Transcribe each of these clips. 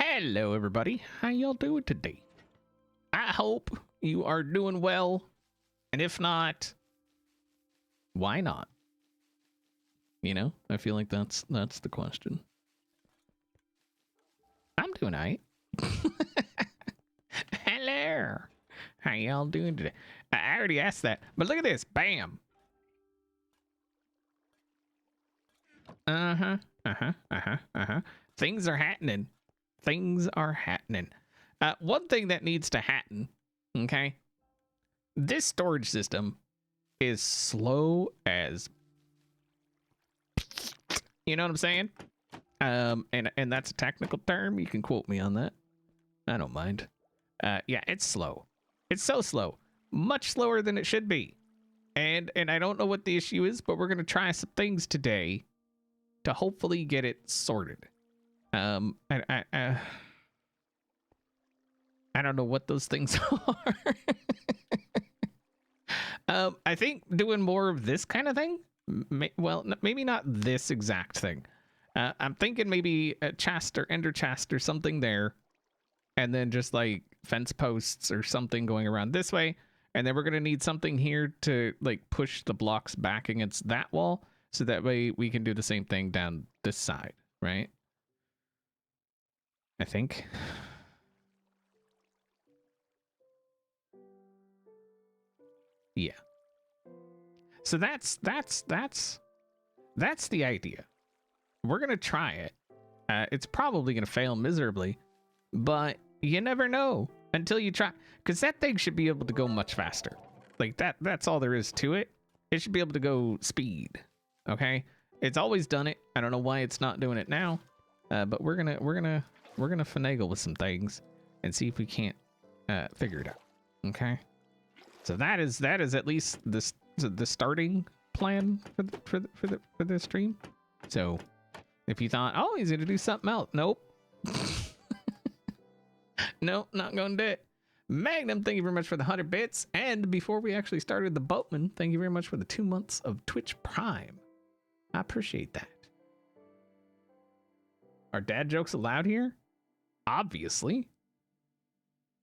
Hello, everybody. How y'all doing today? I hope you are doing well. And if not, why not? You know, I feel like that's the question. I'm doing all right. Hello. How y'all doing today? I already asked that, but look at this. Bam. Things are happening. Things are happening. One thing that needs to happen, okay? This storage system is slow as, you know what I'm saying? And that's a technical term. You can quote me on that. I don't mind. Yeah, it's slow. It's so slow, much slower than it should be. And I don't know what the issue is, but we're gonna try some things today to hopefully get it sorted. I don't know what those things are. I think doing more of this kind of thing. Well, maybe not this exact thing. I'm thinking maybe a chest or ender chest or something there, and then just like fence posts or something going around this way, and then we're gonna need something here to like push the blocks back against that wall, so that way we can do the same thing down this side, right? I think. Yeah. So that's the idea. We're gonna try it. It's probably gonna fail miserably, but you never know until you try. Because that thing should be able to go much faster. Like that's all there is to it. It should be able to go speed. Okay. It's always done it. I don't know why it's not doing it now. But we're gonna finagle with some things and see if we can't figure it out. Okay. So that is at least the starting plan for this stream. So if you thought, oh, he's gonna do something else, nope. Nope, not gonna do it. Magnum, thank you very much for the 100 bits. And before we actually started, the Boatman, thank you very much for the 2 months of Twitch Prime. I appreciate that. Are dad jokes allowed here? Obviously.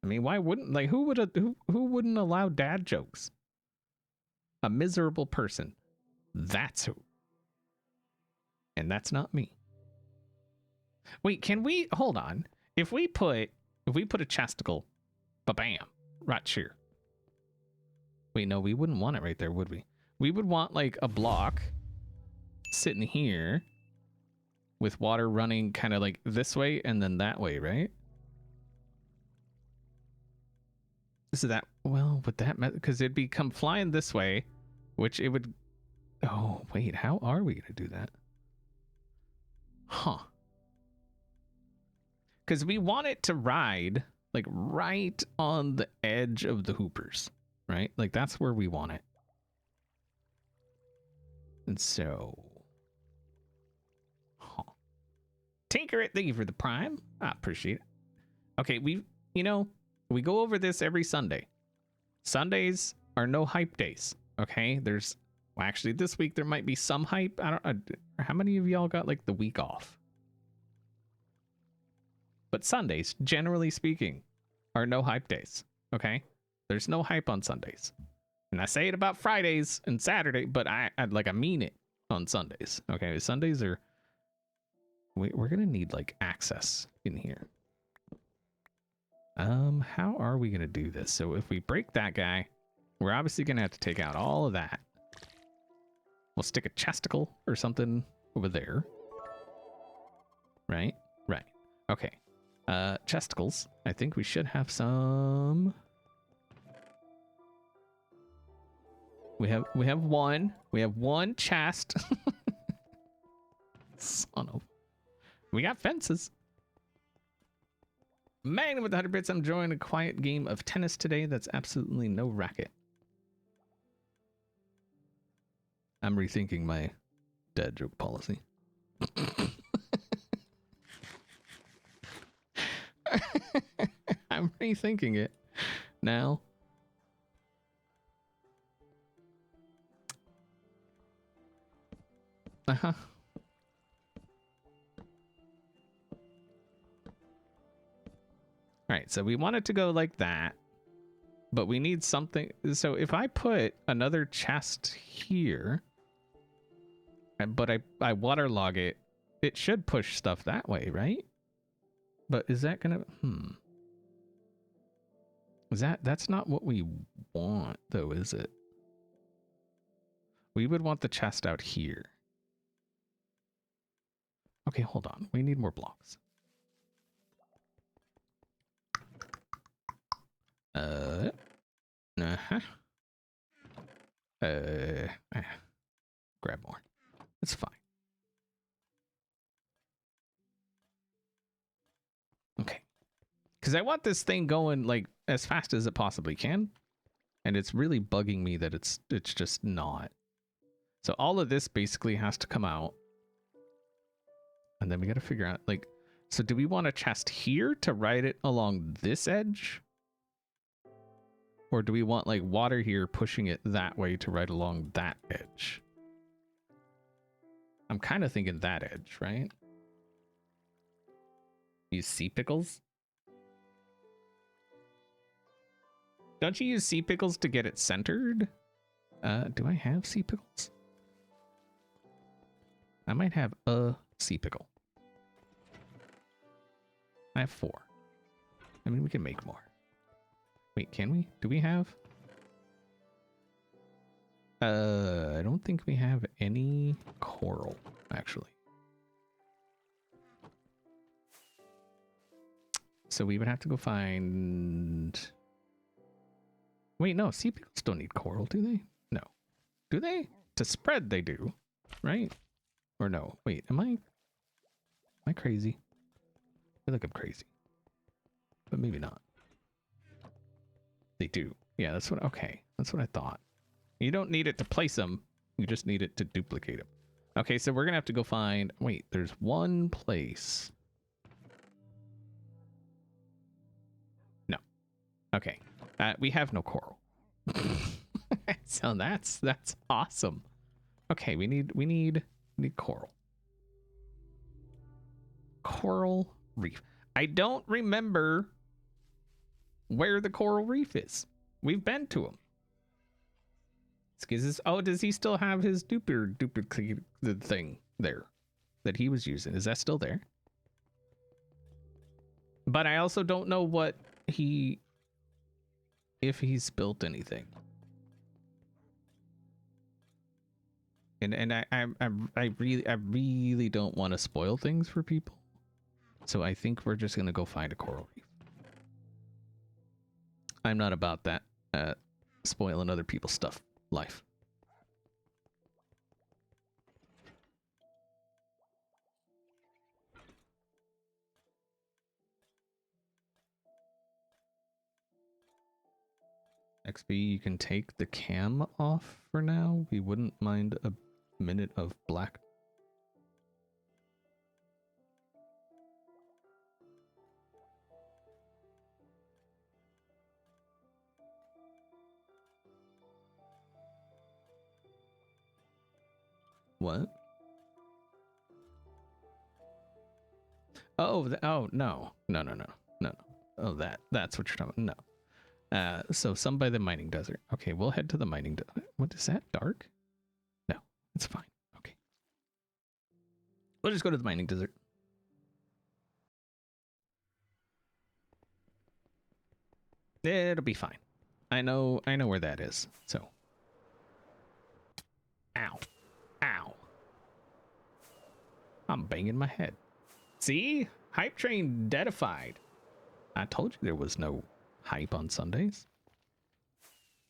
I mean, why wouldn't, like, who wouldn't allow dad jokes? A miserable person. That's who. And that's not me. Wait, can we hold on? If we put a chesticle, ba-bam, right here. Wait, no, we wouldn't want it right there, would we? We would want like a block sitting here with water running kind of like this way and then that way, right? So that, well, would that, because it'd be come flying this way, which it would, oh, wait, how are we going to do that? Huh. Because we want it to ride like right on the edge of the hoopers, right? Like that's where we want it. And so, huh. Tinker it, thank you for the prime. I appreciate it. Okay, we go over this every Sunday. Sundays are no hype days. Okay, there's, well, actually this week there might be some hype. I don't. How many of y'all got like the week off? But Sundays, generally speaking, are no hype days. Okay, there's no hype on Sundays, and I say it about Fridays and Saturday, but I mean it on Sundays. Okay, Sundays are. We're gonna need like access in here. How are we gonna do this? So if we break that guy, we're obviously gonna have to take out all of that. We'll stick a chesticle or something over there. Right? Right. Okay. Chesticles. I think we should have some. We have one. We have one chest. Son of. We got fences. Magnum with the 100 bits. I'm enjoying a quiet game of tennis today. That's absolutely no racket. I'm rethinking my dad joke policy. I'm rethinking it now. Uh-huh. right, so we want it to go like that, but we need something. So if I put another chest here, but I waterlog it, it should push stuff that way, right? But is that gonna, is that's not what we want though, is it? We would want the chest out here. Okay, hold on. We need more blocks. Uh-huh. Grab more. It's fine. Okay. Because I want this thing going like as fast as it possibly can. And it's really bugging me that it's just not. So all of this basically has to come out. And then we got to figure out, like, so do we want a chest here to ride it along this edge? Or do we want, like, water here pushing it that way to ride along that edge? I'm kind of thinking that edge, right? Use sea pickles? Don't you use sea pickles to get it centered? Do I have sea pickles? I might have a sea pickle. I have 4. I mean, we can make more. Wait, can we? Do we have? I don't think we have any coral, actually. So we would have to go find... Wait, no, sea pickles don't need coral, do they? No. Do they? To spread, they do, right? Or no? Wait, am I crazy? I feel like I'm crazy. But maybe not. They do. Yeah, that's what... Okay, that's what I thought. You don't need it to place them. You just need it to duplicate them. Okay, so we're going to have to go find... Wait, there's one place. No. Okay. We have no coral. So that's awesome. Okay, we need coral. Coral reef. I don't remember where the coral reef is. We've been to him. Oh, does he still have his duplicate thing there that he was using? Is that still there? But I also don't know what if he's built anything. And I really don't want to spoil things for people. So I think we're just gonna go find a coral reef. I'm not about that spoiling other people's stuff life. XP, you can take the cam off for now. We wouldn't mind a minute of black. What? Oh, oh no. Oh, that's what you're talking about. No. So some by the mining desert. Okay, we'll head to the mining desert. What is that? Dark? No, it's fine. Okay. We'll just go to the mining desert. It'll be fine. I know where that is. So. Ow. Ow. I'm banging my head. See? Hype train deadified. I told you there was no hype on Sundays.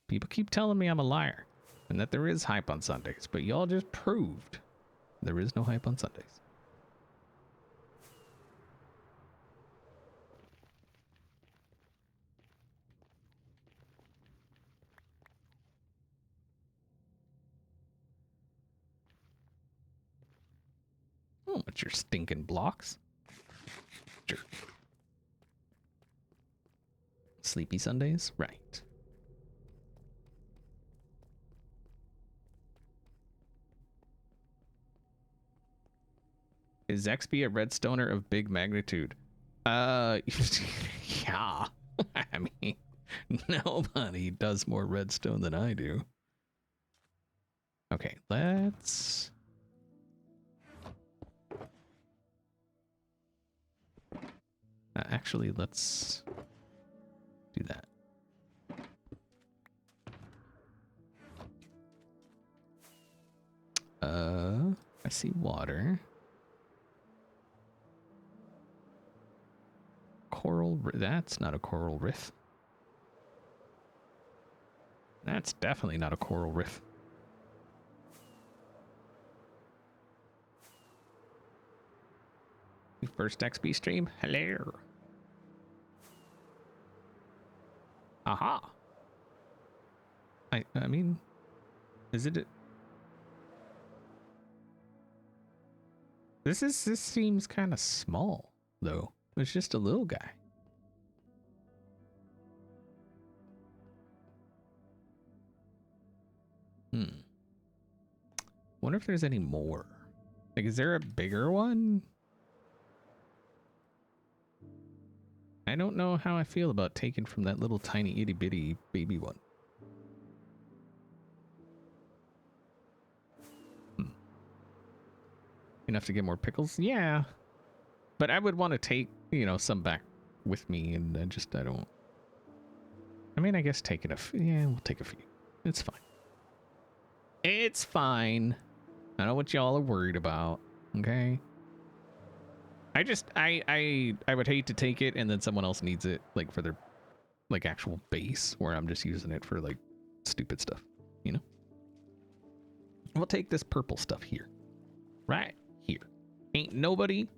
People keep telling me I'm a liar and that there is hype on Sundays, but y'all just proved there is no hype on Sundays. Oh, what's your stinking blocks? Jerk. Sleepy Sundays? Right. Is XP a redstoner of big magnitude? Yeah. I mean, nobody does more redstone than I do. Okay, let's... actually, let's do that. I see water. Coral, that's not a coral reef. That's definitely not a coral reef. First XP stream, hello. Aha. I mean, is it? This seems kind of small though. It's just a little guy. Wonder if there's any more. Like, is there a bigger one? I don't know how I feel about taking from that little tiny itty bitty baby one. Enough to get more pickles? Yeah. But I would want to take, you know, some back with me, and then just, I don't... I mean, I guess taking yeah, we'll take a few. It's fine. It's fine. I know what y'all are worried about, okay? I would hate to take it and then someone else needs it, like, for their, like, actual base, where I'm just using it for, like, stupid stuff, you know? We'll take this purple stuff here. Right here. Ain't nobody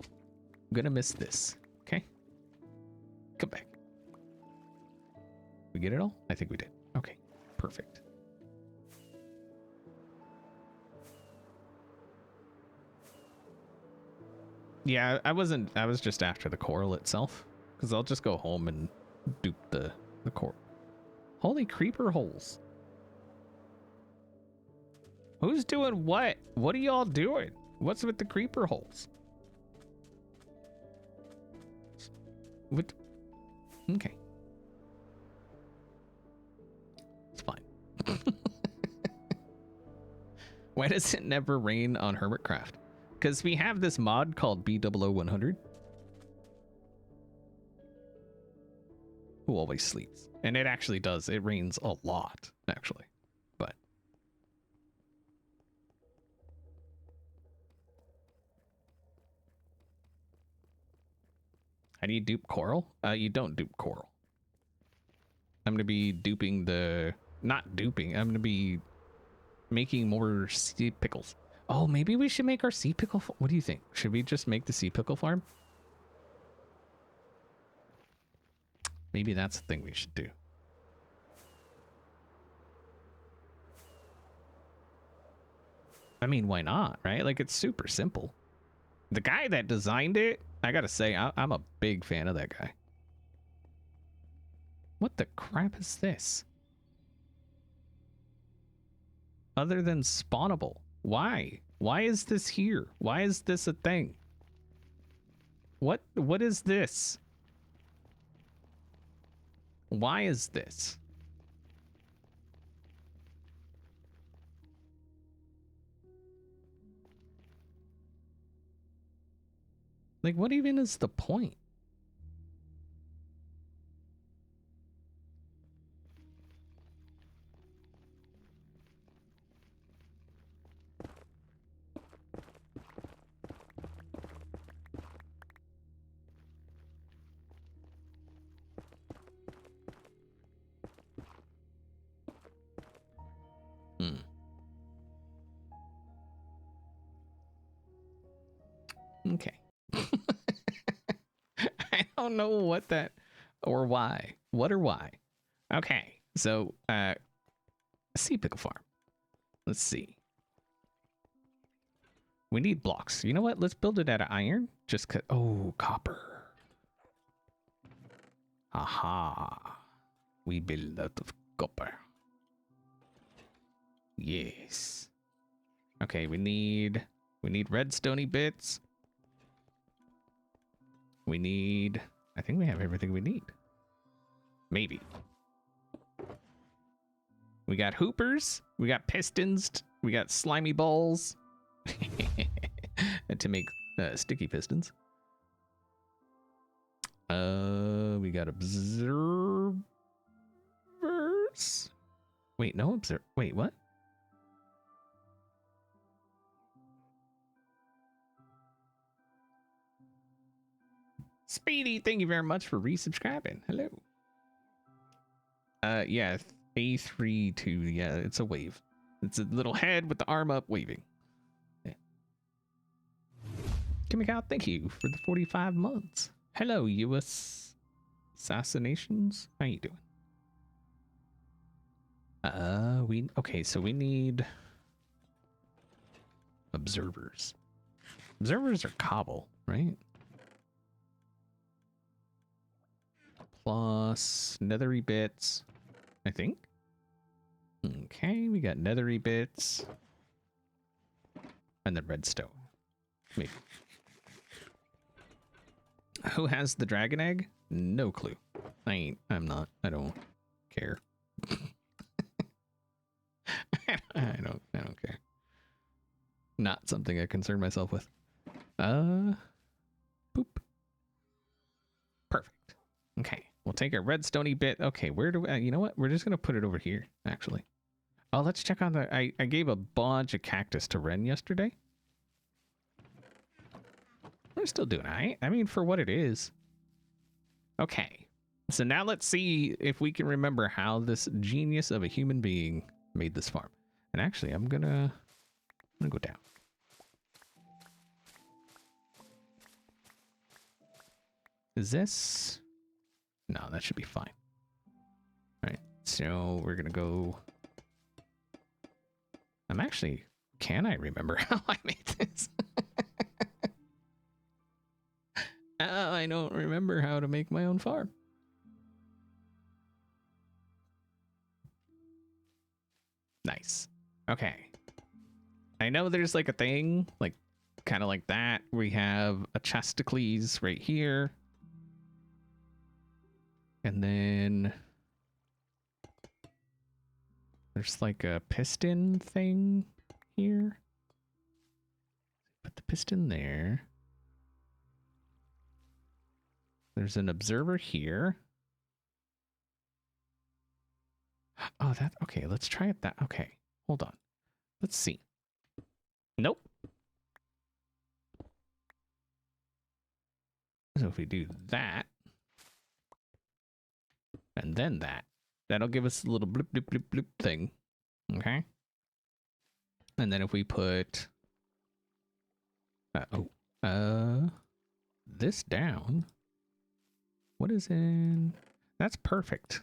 gonna miss this, okay? Come back. We get it all? I think we did. Okay, perfect. Yeah, I was just after the coral itself, because I'll just go home and dupe the coral. Holy creeper holes. Who's doing what? What are y'all doing? What's with the creeper holes? What? Okay. It's fine. Why does it never rain on Hermitcraft? Because we have this mod called B00-100. Who always sleeps. And it actually does. It rains a lot, actually. But how do you dupe coral? You don't dupe coral. I'm going to be duping the... Not duping. I'm going to be making more sea pickles. Oh, maybe we should make our sea pickle... What do you think? Should we just make the sea pickle farm? Maybe that's the thing we should do. I mean, why not, right? Like, it's super simple. The guy that designed it, I gotta say, I'm a big fan of that guy. What the crap is this? Other than spawnable. Why? Why is this here? Why is this a thing? What is this? Why is this? Like, what even is the point? Okay. I don't know what that or why. What or why. Okay. So, sea pickle farm. Let's see. We need blocks. You know what? Let's build it out of iron. Just cut. Oh, copper. Aha. We build out of copper. Yes. Okay, we need redstone bits. We need I think we have everything we need. Maybe. We got hoopers. We got pistons. We got slimy balls. And to make sticky pistons. We got observers. Wait, no observer. Wait, what? Speedy, thank you very much for resubscribing. Hello. Yeah, A32. Yeah, it's a wave. It's a little head with the arm up waving. Yeah. Kimmy thank you for the 45 months. Hello, US assassinations. How you doing? Okay, so we need observers. Observers are cobble, right? Plus nethery bits, I think. Okay, we got nethery bits. And then redstone. Maybe. Who has the dragon egg? No clue. I don't care. I don't care. Not something I concern myself with. Boop. Perfect. Okay, we'll take a redstone-y bit. Okay, where do we, you know what? We're just gonna put it over here, actually. Oh, let's check on the, I gave a bunch of cactus to Ren yesterday. We're still doing all right. I mean, for what it is. Okay, so now let's see if we can remember how this genius of a human being made this farm. And actually, I'm gonna go down. Is this? No, that should be fine. All right, so we're gonna go. Can I remember how I made this? I don't remember how to make my own farm. Nice. Okay. I know there's like a thing, like kind of like that. We have a chesticles right here. And then there's like a piston thing here. Put the piston there. There's an observer here. Oh, that, okay, let's try it that, okay, hold on. Let's see. Nope. So if we do that, and then that, that'll give us a little bloop, bloop, bloop, bloop thing. Okay. And then if we put, this down, what is in, that's perfect.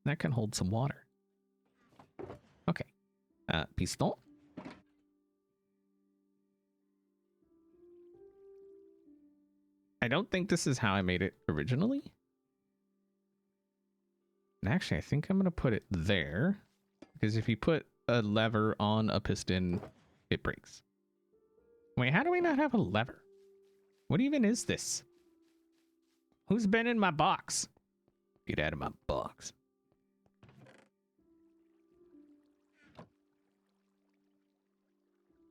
That can hold some water. Okay. Piston. I don't think this is how I made it originally. And actually, I think I'm going to put it there. Because if you put a lever on a piston, it breaks. Wait, how do we not have a lever? What even is this? Who's been in my box? Get out of my box.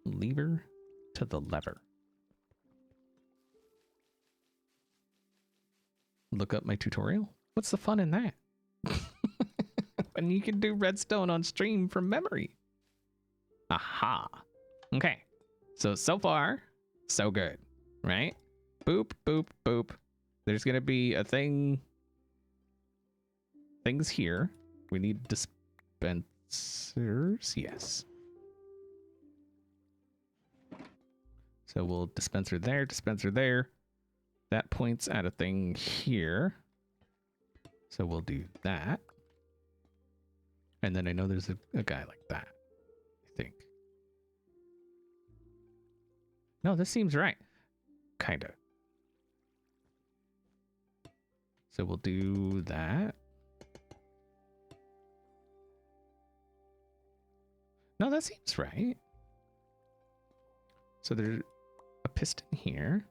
Lever to the lever. Look up my tutorial. What's the fun in that? And you can do redstone on stream from memory. Aha. Okay. So far, so good, right? Boop, boop, boop. There's going to be a thing. Things here. We need dispensers. Yes. So we'll dispenser there, dispenser there. That points at a thing here. So we'll do that. And then I know there's a guy like that, I think. No, this seems right. Kind of. So we'll do that. No, that seems right. So there's a piston here.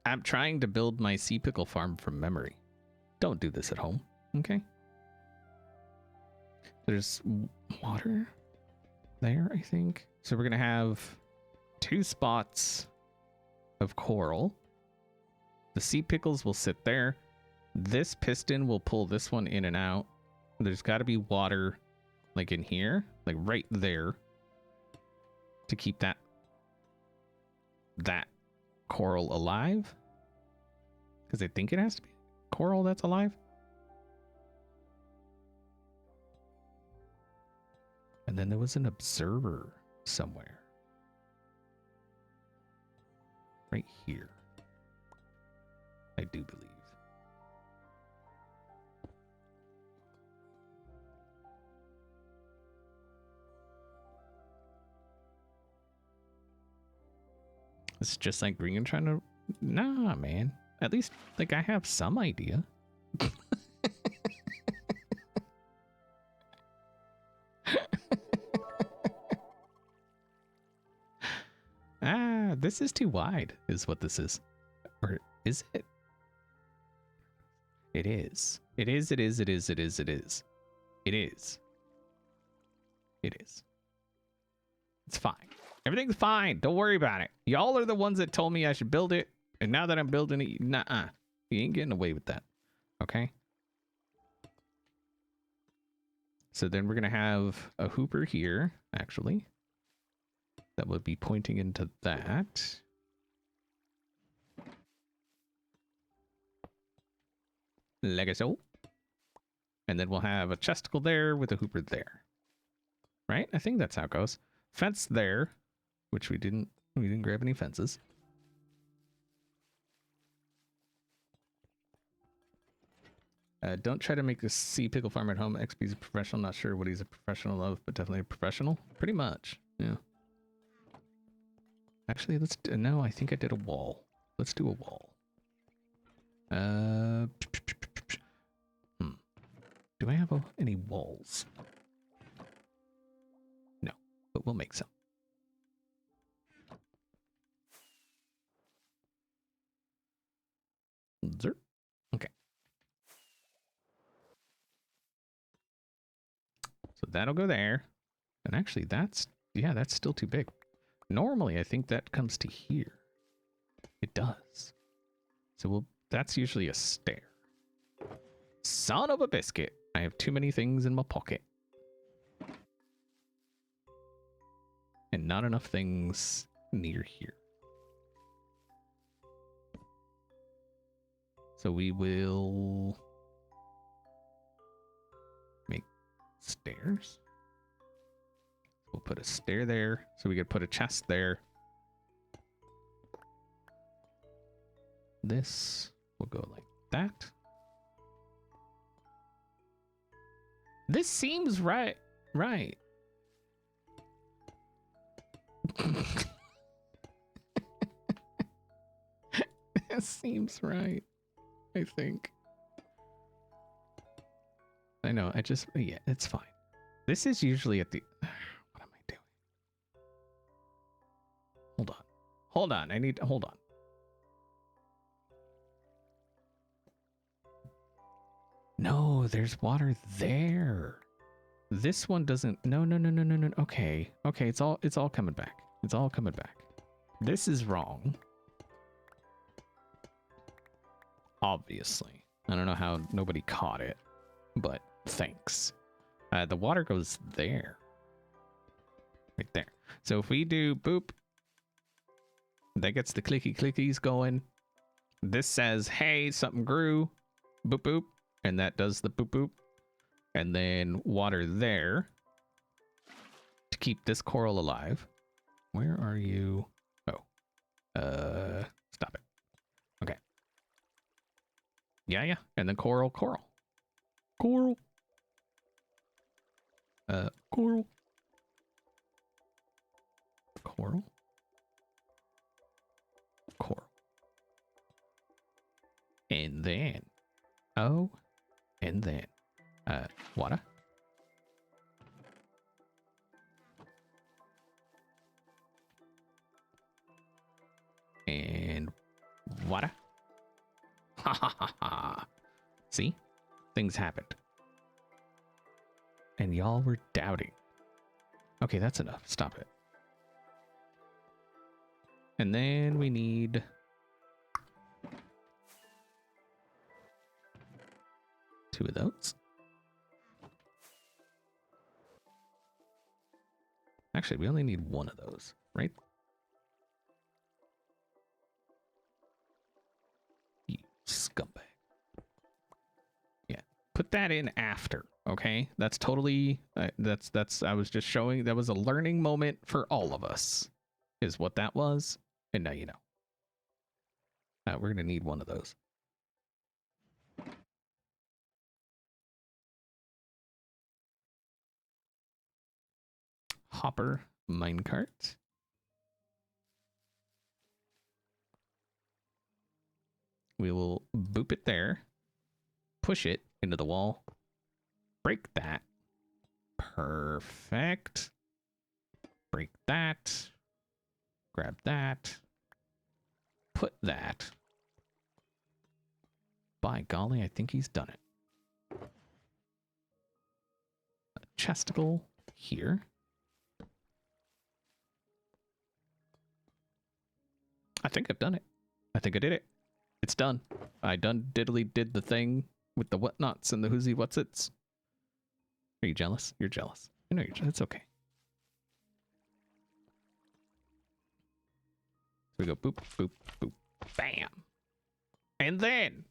I'm trying to build my sea pickle farm from memory. Don't do this at home, okay? There's water there, I think. So we're gonna have 2 spots of coral. The sea pickles will sit there. This piston will pull this one in and out. There's got to be water like in here, like right there, to keep that coral alive. Because I think it has to be coral that's alive. And then there was an observer somewhere. Right here. I do believe. It's just like Green trying to... Nah, man. At least, like, I have some idea. This is too wide, is what this is. Or is it? It is. It is, it is, it is, it is, it is. It is. It is. It's fine. Everything's fine. Don't worry about it. Y'all are the ones that told me I should build it. And now that I'm building it, nuh-uh. You ain't getting away with that. Okay? So then we're going to have a hooper here, actually. That would be pointing into that. Like so. And then we'll have a chesticle there with a hooper there. Right? I think that's how it goes. Fence there, which we didn't grab any fences. Don't try to make a sea pickle farm at home. XP's a professional. Not sure what he's a professional of, but definitely a professional. Pretty much. Yeah. Actually, let's... No, I think I did a wall. Let's do a wall. Do I have any walls? No, but we'll make some. Zerp. Okay. So that'll go there. And actually, that's still too big. Normally, I think that comes to here. It does. So that's usually a stair. Son of a biscuit. I have too many things in my pocket. And not enough things near here. So we will make stairs. We'll put a stair there. So we could put a chest there. This will go like that. This seems right. Right. This seems right. I think. I know. Yeah, it's fine. This is usually at the... What am I doing? Hold on. Hold on. Hold on. No, there's water there. This one doesn't... No. Okay. Okay, it's all coming back. It's all coming back. This is wrong. Obviously. I don't know how nobody caught it, but thanks. The water goes there. Right there. So if we do boop, that gets the clicky clickies going. This says, hey, something grew. Boop boop. And that does the boop boop. And then water there to keep this coral alive. Where are you? Oh. Stop it. Okay. Yeah. And then coral. Coral. Coral. And then, water. And water. Ha ha ha ha. See? Things happened. And y'all were doubting. Okay, that's enough. Stop it. And then we need... two of those. Actually, we only need one of those, right? You scumbag. Yeah, put that in after, okay? That's totally, that's, I was just showing, that was a learning moment for all of us, is what that was, and now you know. We're gonna need one of those. Hopper minecart. We will boop it there, push it into the wall, break that. Perfect. Break that. Grab that. Put that. By golly, I think he's done it. A chesticle here. I think I've done it. I think I did it. It's done. I done diddly did the thing with the whatnots and the whoosy whatsits. Are you jealous? You're jealous. I know you're jealous. It's okay. So we go boop, boop, boop, bam. And then,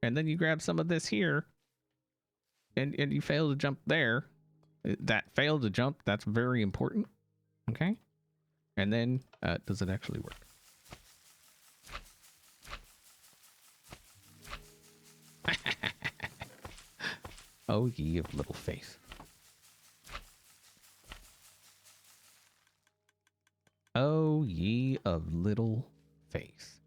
and then you grab some of this here. And you fail to jump there. That failed to jump, that's very important. Okay? And then, does it actually work? Oh, ye of little faith. Oh, ye of little faith.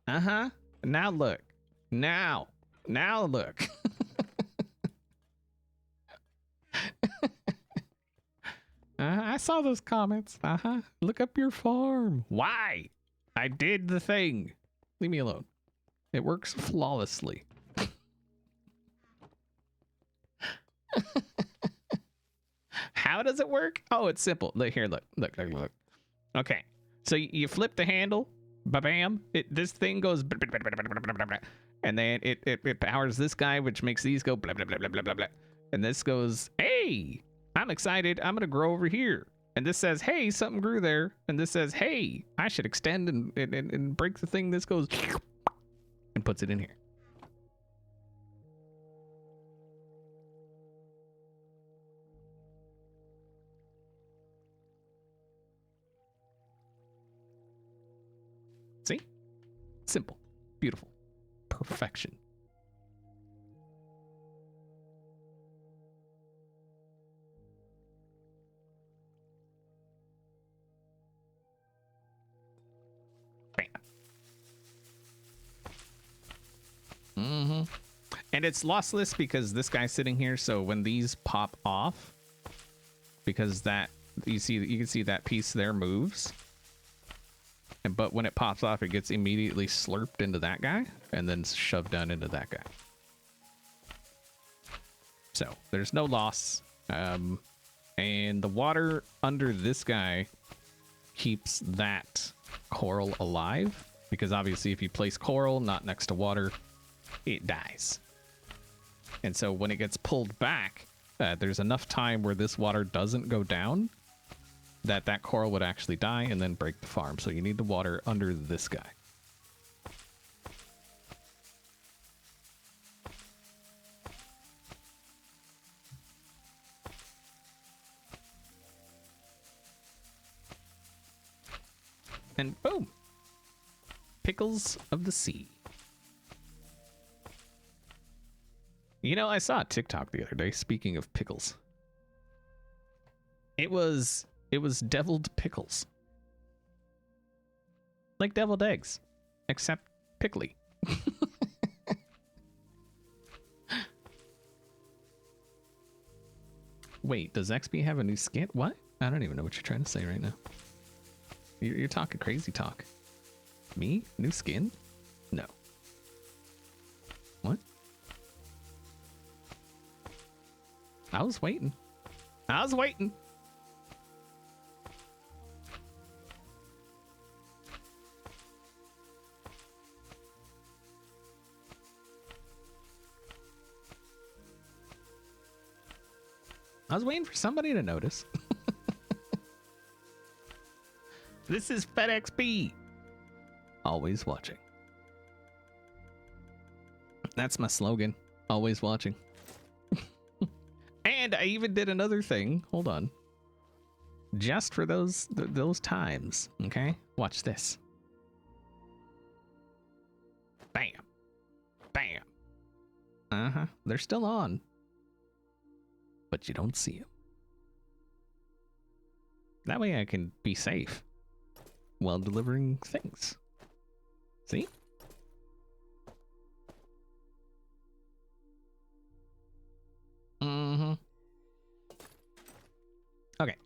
Uh-huh. Now look. Now look. I saw those comments. Uh-huh. Look up your farm. Why? I did the thing. Leave me alone. It works flawlessly. How does it work? Oh, it's simple. Look here, look. Okay. So you flip the handle, ba-bam. This thing goes, and then it powers this guy, which makes these go blah blah blah blah blah blah blah. And this goes, hey, I'm excited. I'm gonna grow over here. And this says, hey, something grew there. And this says, hey, I should extend and break the thing. This goes and puts it in here. See? Simple. Beautiful. Perfection. Bam. Mm-hmm. And it's lossless because this guy's sitting here, so when these pop off, because that you can see that piece there moves. But when it pops off, it gets immediately slurped into that guy and then shoved down into that guy. So there's no loss. And the water under this guy keeps that coral alive, because obviously if you place coral not next to water, it dies. And so when it gets pulled back, there's enough time where this water doesn't go down that coral would actually die and then break the farm. So you need the water under this guy. And boom! Pickles of the sea. You know, I saw a TikTok the other day, speaking of pickles. It was deviled pickles. Like deviled eggs, except pickly. Wait, does XP have a new skin? What? I don't even know what you're trying to say right now. You're talking crazy talk. Me? New skin? No. What? I was waiting. I was waiting. I was waiting for somebody to notice. This is FedXP. Always watching. That's my slogan. Always watching. And I even did another thing. Hold on. Just for those times. Okay? Watch this. Bam. Bam. Uh-huh. They're still on. But you don't see them. That way I can be safe while delivering things. See? Mm-hmm. Okay.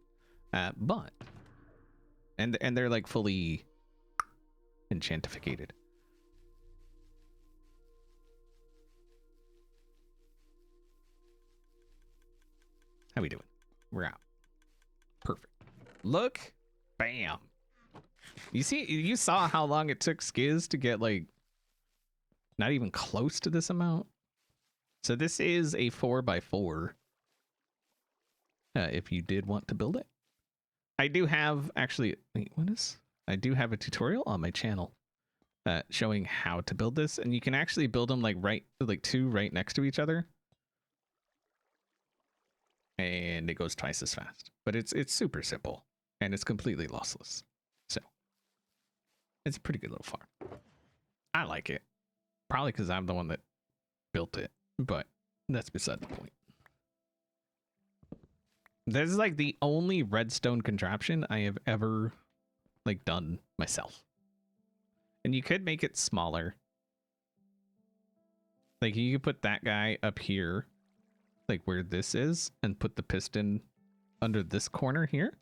But and they're like fully enchantificated. How we doing? We're out. Perfect. Look. Bam. You saw how long it took Skiz to get like not even close to this amount. So this is a 4x4. If you did want to build it. I do have actually, wait, what is? I do have a tutorial on my channel showing how to build this, and you can actually build them like two right next to each other. And it goes twice as fast. But it's super simple and it's completely lossless. So it's a pretty good little farm. I like it. Probably because I'm the one that built it, but that's beside the point. This is like the only redstone contraption I have ever like done myself. And you could make it smaller. Like you could put that guy up here, like where this is, and put the piston under this corner here.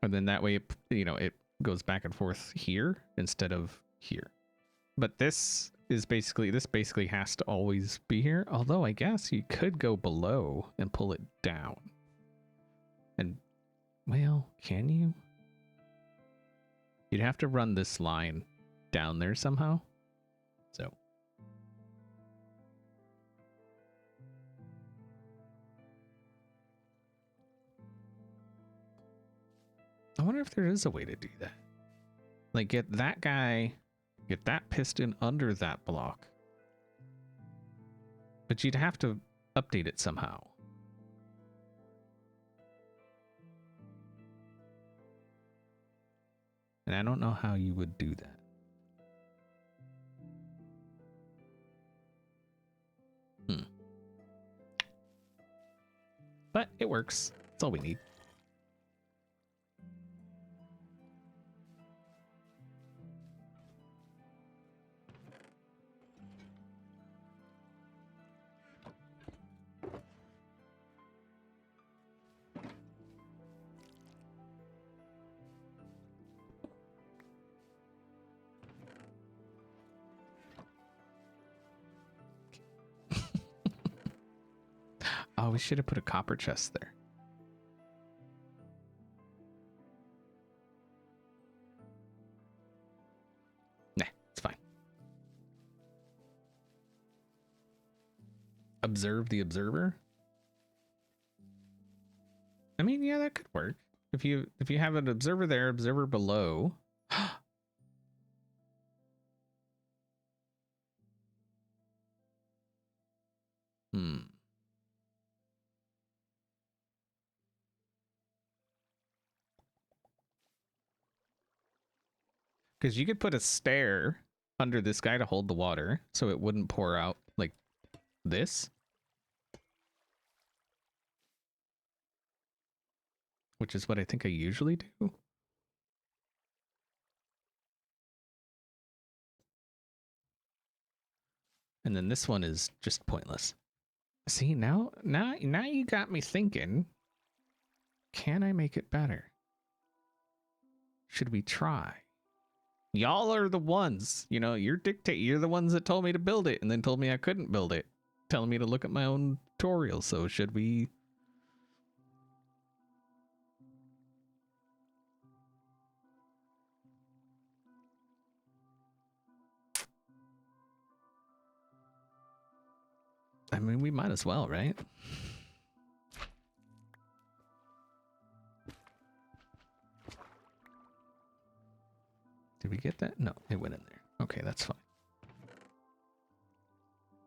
And then that way, it goes back and forth here instead of here. But this basically has to always be here. Although I guess you could go below and pull it down. And, well, can you? You'd have to run this line down there somehow. So. I wonder if there is a way to do that. Like get that piston under that block. But you'd have to update it somehow. And I don't know how you would do that. But it works. That's all we need. Oh, we should have put a copper chest there. Nah, it's fine. Observe the observer? I mean, yeah, that could work. If you have an observer there, observer below. Because you could put a stair under this guy to hold the water so it wouldn't pour out like this. Which is what I think I usually do. And then this one is just pointless. See, now you got me thinking. Can I make it better? Should we try? Y'all are the ones, you know, you're the ones that told me to build it and then told me I couldn't build it, telling me to look at my own tutorial. So should we? I mean, we might as well, right? Did we get that? No, it went in there. Okay, that's fine.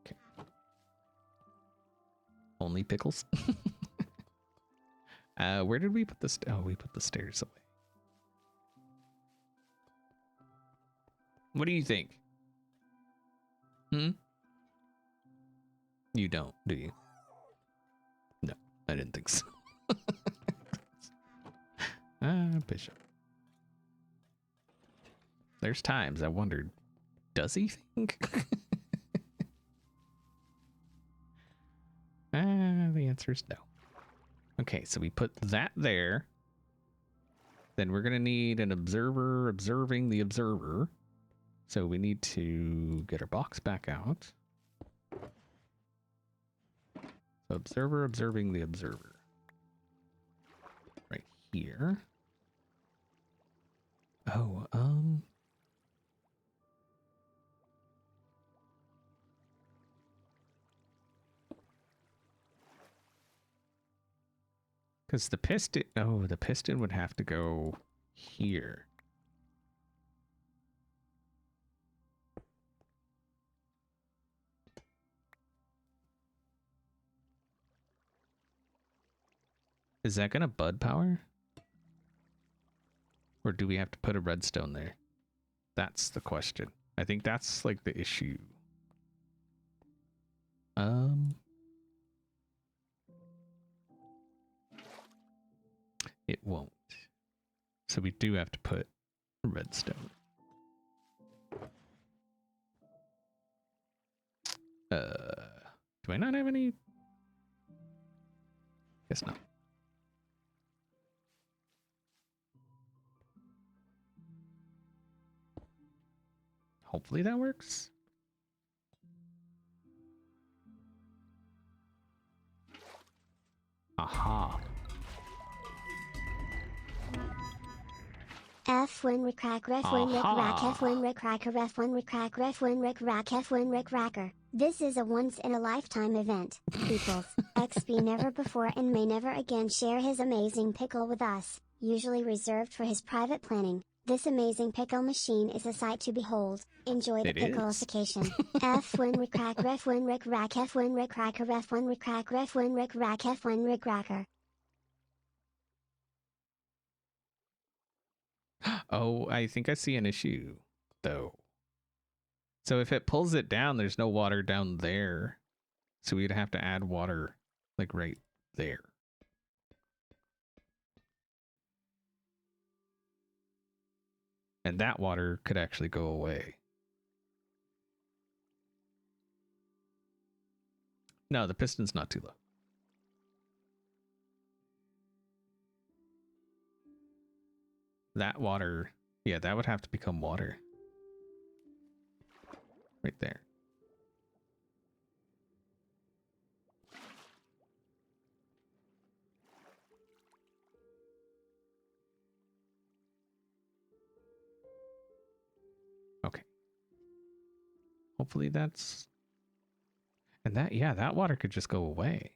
Okay. Only pickles? Where did we put the oh, we put the stairs away. What do you think? Hmm? You don't, do you? No, I didn't think so. Bishop. There's times I wondered, does he think? The answer is no. Okay, so we put that there. Then we're going to need an observer observing the observer. So we need to get our box back out. So observer observing the observer. Right here. Oh, because the piston, oh, the piston would have to go here. Is that going to bud power? Or do we have to put a redstone there? That's the question. I think that's like the issue. It won't. So we do have to put redstone. Do I not have any? Guess not. Hopefully that works. Aha. F when rick rack ref when rick rack F when rick racker ref when rick rack ref when rick rack F when rick racker. This is a once in a lifetime event, peoples. XB never before and may never again share his amazing pickle with us, usually reserved for his private planning. This amazing pickle machine is a sight to behold. Enjoy the pickleification. F when rick rack ref when rick rack F when rick racker ref when rick rack ref when rick rack F when rick racker. Oh, I think I see an issue, though. So if it pulls it down, there's no water down there. So we'd have to add water, like, right there. And that water could actually go away. No, the piston's not too low. That water, yeah, that would have to become water. Right there. Okay. Hopefully that's... And that, yeah, that water could just go away.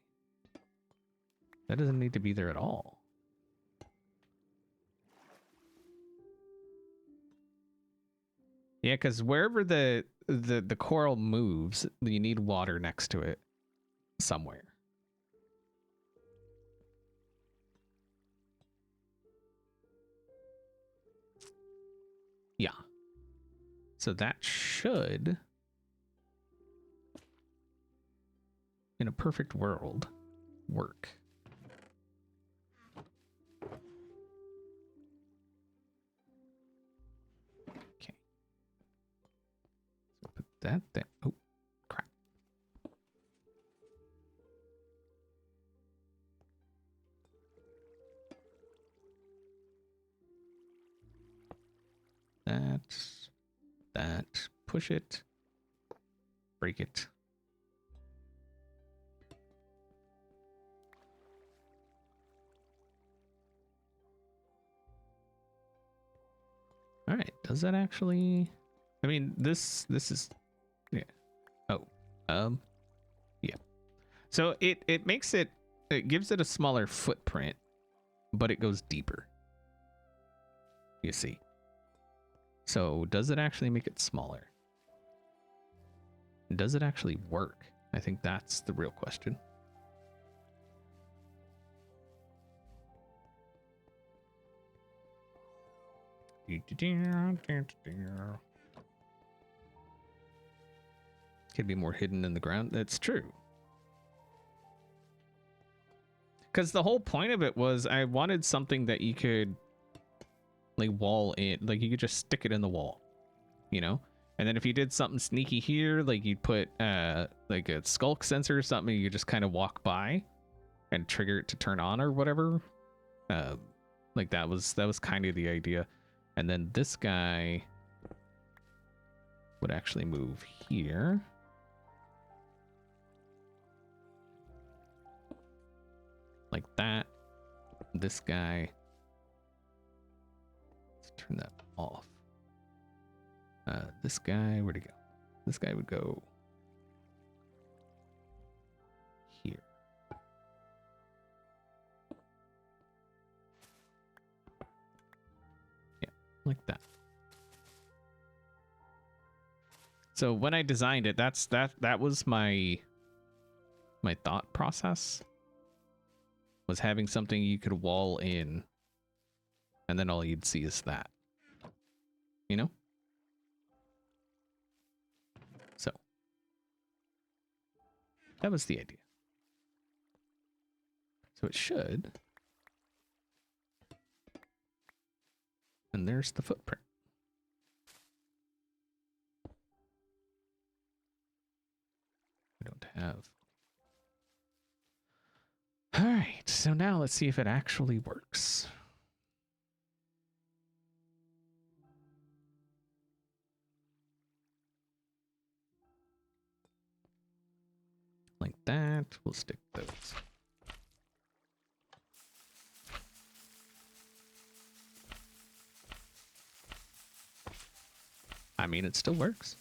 That doesn't need to be there at all. Yeah, because wherever the coral moves, you need water next to it somewhere. Yeah. So that should, in a perfect world, work. Okay. So put that there. Oh, crap. that, push it, break it. All right, does that actually? I mean, this is, yeah. Oh, yeah. So it makes it gives it a smaller footprint, but it goes deeper. You see. So does it actually make it smaller? Does it actually work? I think that's the real question. Could be more hidden in the ground. That's true. Because the whole point of it was I wanted something that you could like wall in, like you could just stick it in the wall, you know? And then if you did something sneaky here, like you'd put like a skulk sensor or something, you just kind of walk by and trigger it to turn on or whatever. Like that was kind of the idea. And then this guy would actually move here. Like that. This guy. Let's turn that off. This guy, where'd he go? This guy would go here. Yeah, like that. So when I designed it, that was my thought process. Was having something you could wall in, and then all you'd see is that. You know? So that was the idea. So it should. And there's the footprint. We don't have. All right, so now let's see if it actually works. Like that, we'll stick those. I mean, it still works.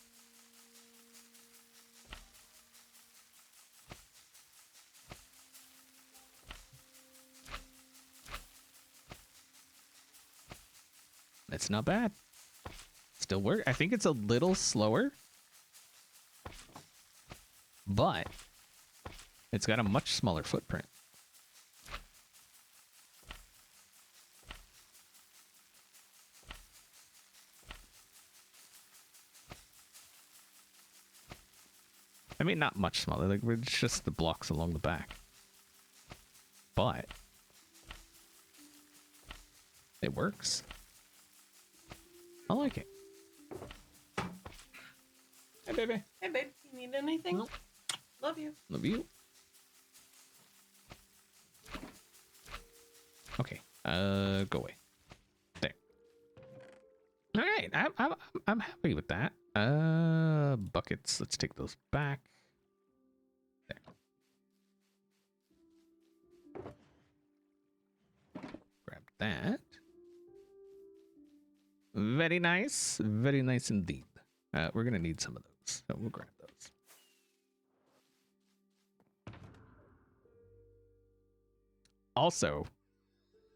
It's not bad. Still work. I think it's a little slower, but it's got a much smaller footprint. I mean, not much smaller. Like, it's just the blocks along the back. But it works. I like it. Hey, baby. Hey, babe. You need anything? Nope. Love you. Love you. Okay. Go away. There. All right. I'm happy with that. Buckets. Let's take those back. There. Grab that. Very nice. Very nice indeed. We're gonna need some of those, so we'll grab those. Also,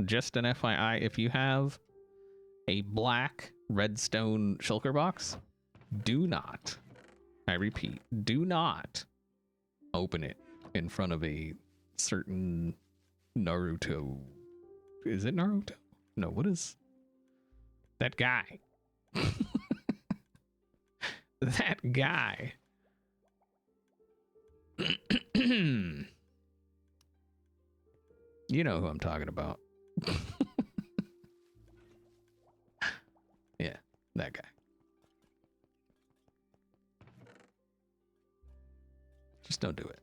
just an FYI, if you have a black redstone shulker box, do not, I repeat, do not open it in front of a certain Naruto. Is it Naruto? No, what is that guy? That guy. You know who I'm talking about. Yeah, that guy. Just don't do it.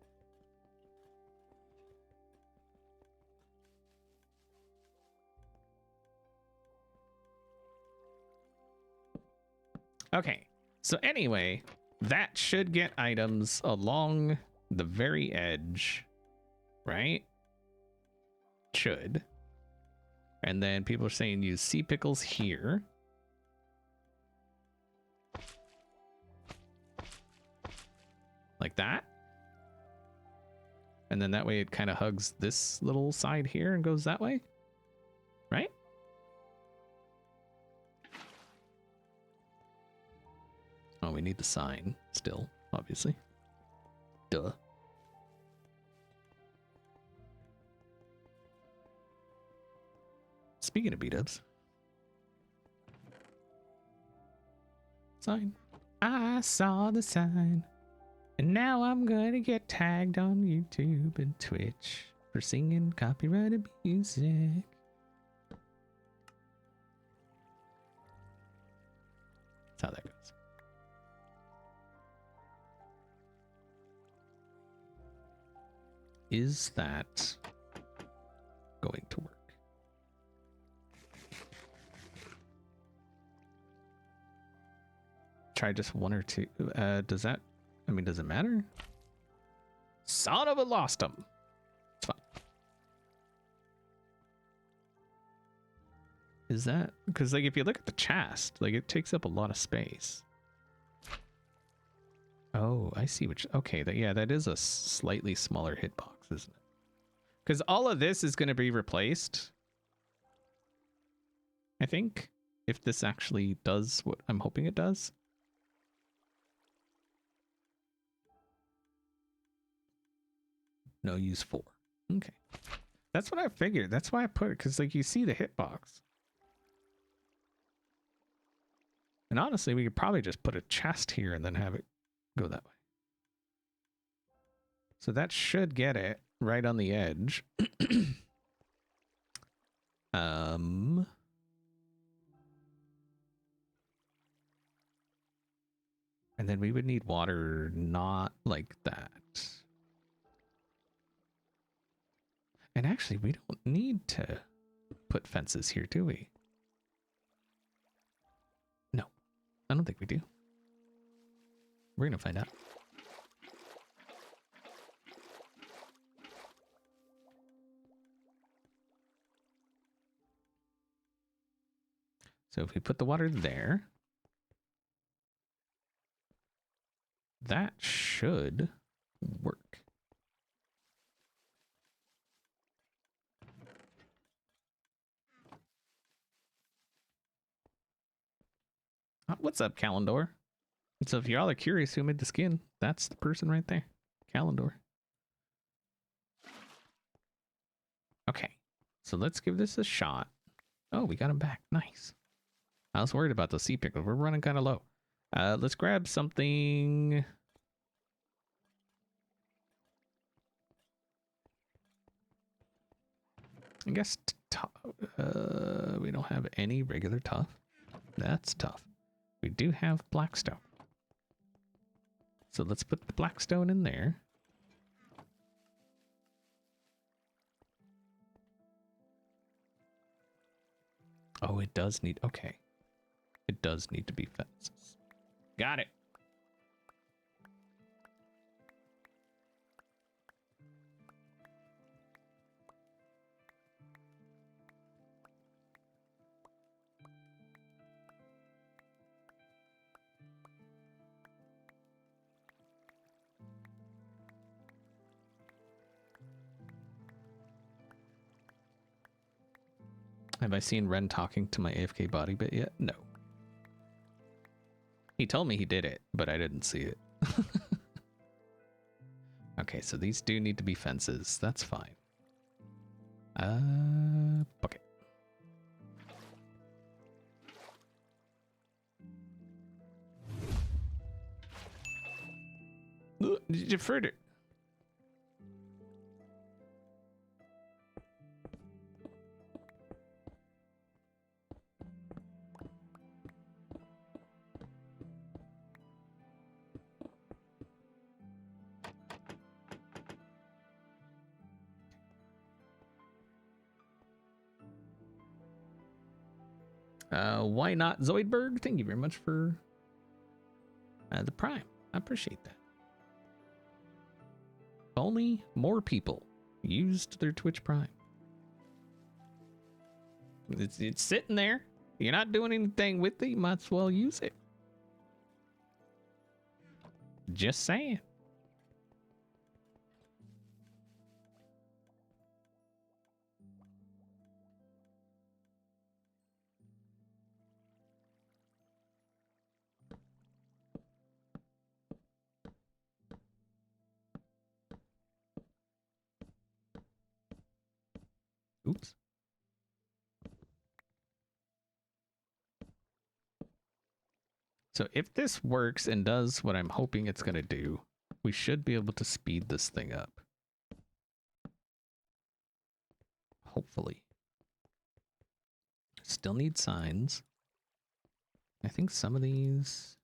Okay, so anyway, that should get items along the very edge, right? Should. And then people are saying use sea pickles here. Like that. And then that way it kind of hugs this little side here and goes that way. Right? Oh, we need the sign still, obviously. Duh. Speaking of B-dubs. Sign. I saw the sign. And now I'm gonna get tagged on YouTube and Twitch for singing copyrighted music. That's how that goes. Is that going to work? Try just one or two. Does that, I mean, does it matter? Son of a lost him. It's fine. Is that, because like if you look at the chest, like it takes up a lot of space. Oh, I see which, okay, that, yeah, that is a slightly smaller hitbox, isn't it? Because all of this is going to be replaced, I think, if this actually does what I'm hoping it does. No, use 4. Okay. That's what I figured. That's why I put it, because like you see the hitbox. And honestly, we could probably just put a chest here and then have it go that way. So that should get it right on the edge. And then we would need water not like that. And actually, we don't need to put fences here, do we? No, I don't think we do. We're gonna find out. So if we put the water there, that should work. What's up, Calendor? So if y'all are curious who made the skin, that's the person right there. Calendor. Okay, so let's give this a shot. Oh, we got him back. Nice. I was worried about the sea pickle. We're running kind of low. Let's grab something. I guess we don't have any regular tough. That's tough. We do have blackstone. So let's put the blackstone in there. Oh, it does need, okay. It does need to be fences. Got it. Have I seen Ren talking to my AFK body bit yet? No. He told me he did it, but I didn't see it. Okay, so these do need to be fences. That's fine. Bucket. Did you deferred it? Why not Zoidberg? Thank you very much for The Prime. I appreciate that. If only more people used their Twitch Prime. It's sitting there. You're not doing anything with it. You might as well use it. Just saying. Oops. So if this works and does what I'm hoping it's going to do, we should be able to speed this thing up. Hopefully. Still need signs. I think some of these...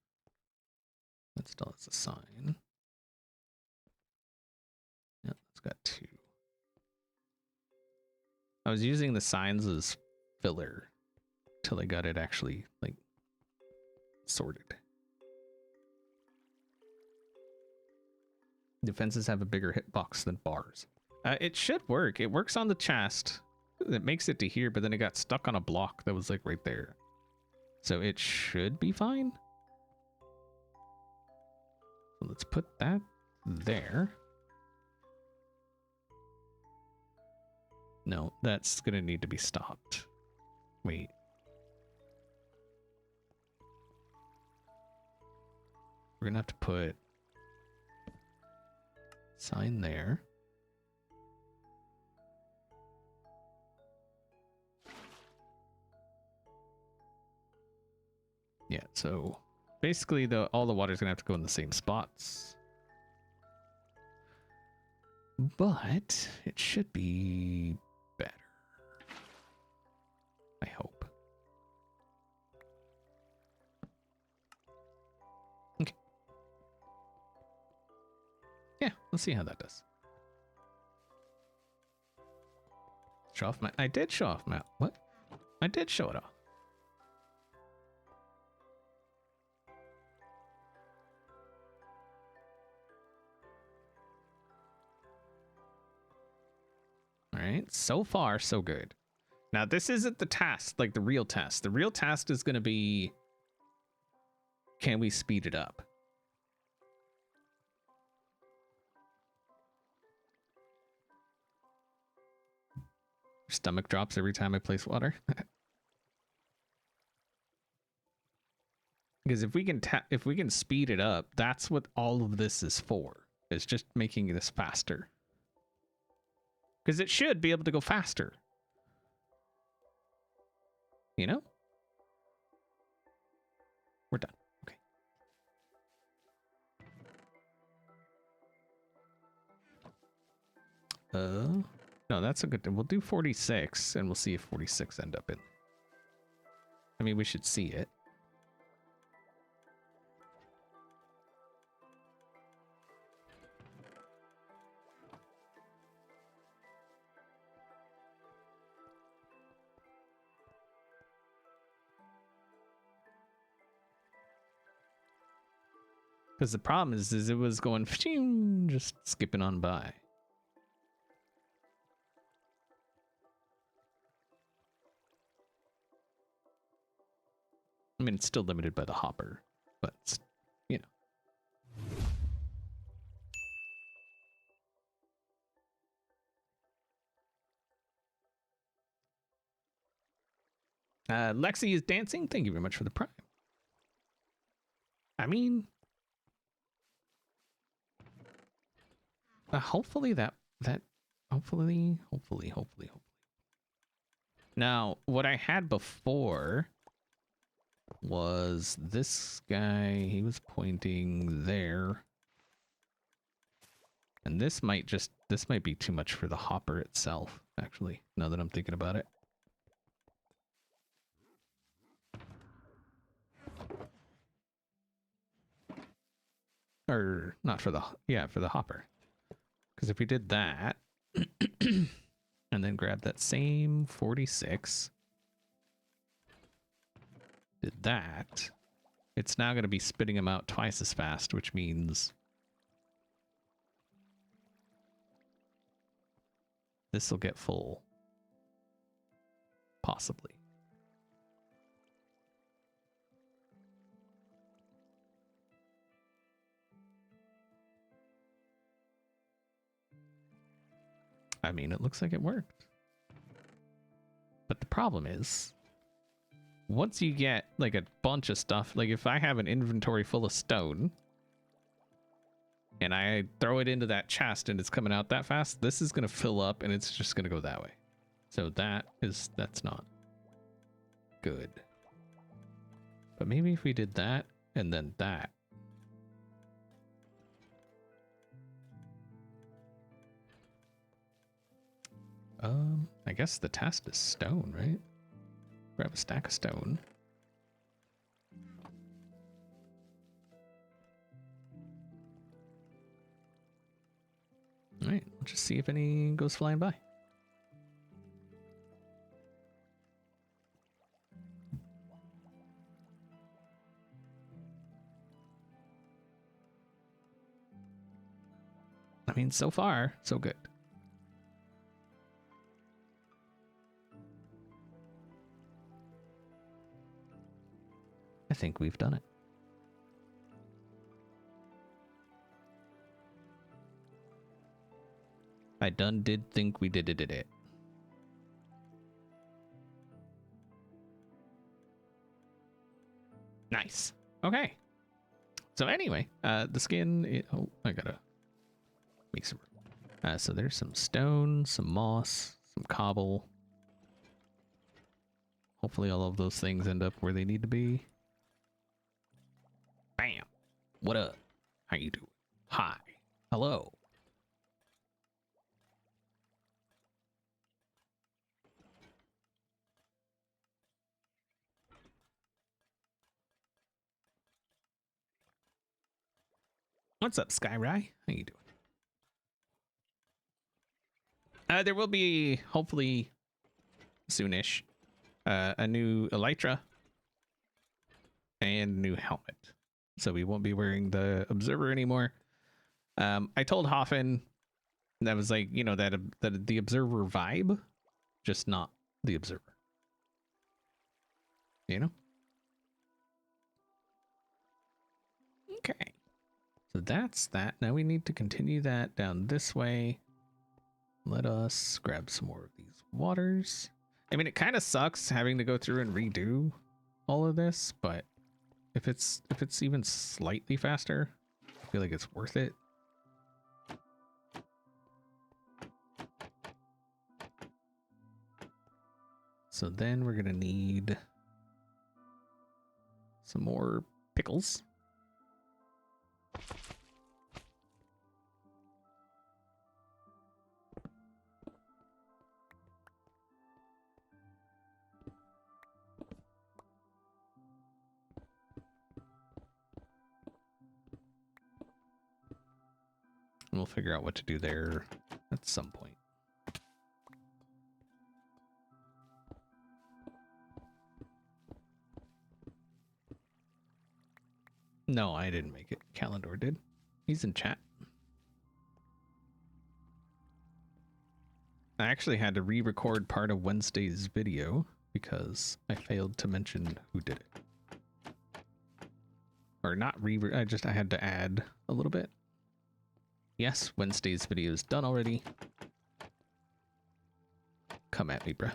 That still has a sign. Yep, it's got 2. I was using the signs as filler till I got it actually, like, sorted. Defenses have a bigger hitbox than bars. It should work. It works on the chest. It makes it to here, but then it got stuck on a block that was like right there. So it should be fine. So let's put that there. No, that's gonna need to be stopped. Wait. We're gonna have to put sign there. Yeah, so basically all the water's gonna have to go in the same spots. But it should be better. I hope. Okay. Yeah, let's see how that does. Show off my... I did show off my... What? I did show it off. All right, so far, so good. Now, this isn't the task, like the real task. The real task is going to be, can we speed it up? Stomach drops every time I place water. Because if we can speed it up, that's what all of this is for. It's just making this faster. Because it should be able to go faster. You know? We're done. Okay. No, that's a good thing. We'll do 46 and we'll see if 46 end up in. I mean, we should see it. Because the problem is it was going just skipping on by. I mean, it's still limited by the hopper, but you know. Lexi is dancing. Thank you very much for the prime. I mean, hopefully hopefully. Now, what I had before was this guy. He was pointing there. And this might be too much for the hopper itself, actually, now that I'm thinking about it. Or not for the, yeah, for the hopper. Because if we did that, and then grab that same 46, did that, it's now going to be spitting them out twice as fast, which means this will get full. Possibly. I mean, it looks like it worked. But the problem is, once you get like a bunch of stuff, like if I have an inventory full of stone and I throw it into that chest and it's coming out that fast, this is going to fill up and it's just going to go that way. So that's not good. But maybe if we did that and then that. I guess the test is stone, right? Grab a stack of stone. All right, let's just see if any goes flying by. I mean, so far, so good. I think we've done it. I did think we did it. Nice. Okay. So anyway, the skin, oh, I gotta make some room. So there's some stone, some moss, some cobble. Hopefully all of those things end up where they need to be. Bam. What up? How you doing? Hi. Hello. What's up, Skyrai? How you doing? There will be, hopefully, soonish, a new elytra and new helmet. So we won't be wearing the observer anymore. I told Hoffen that was like, you know, that the observer vibe, just not the observer. You know? Okay. So that's that. Now we need to continue that down this way. Let us grab some more of these waters. I mean, it kind of sucks having to go through and redo all of this, but if it's even slightly faster, I feel like it's worth it. So then we're gonna need some more pickles. We'll figure out what to do there at some point. No, I didn't make it. Calendar did. He's in chat. I actually had to re-record part of Wednesday's video because I failed to mention who did it. Or not I had to add a little bit. Yes, Wednesday's video is done already. Come at me, bruh.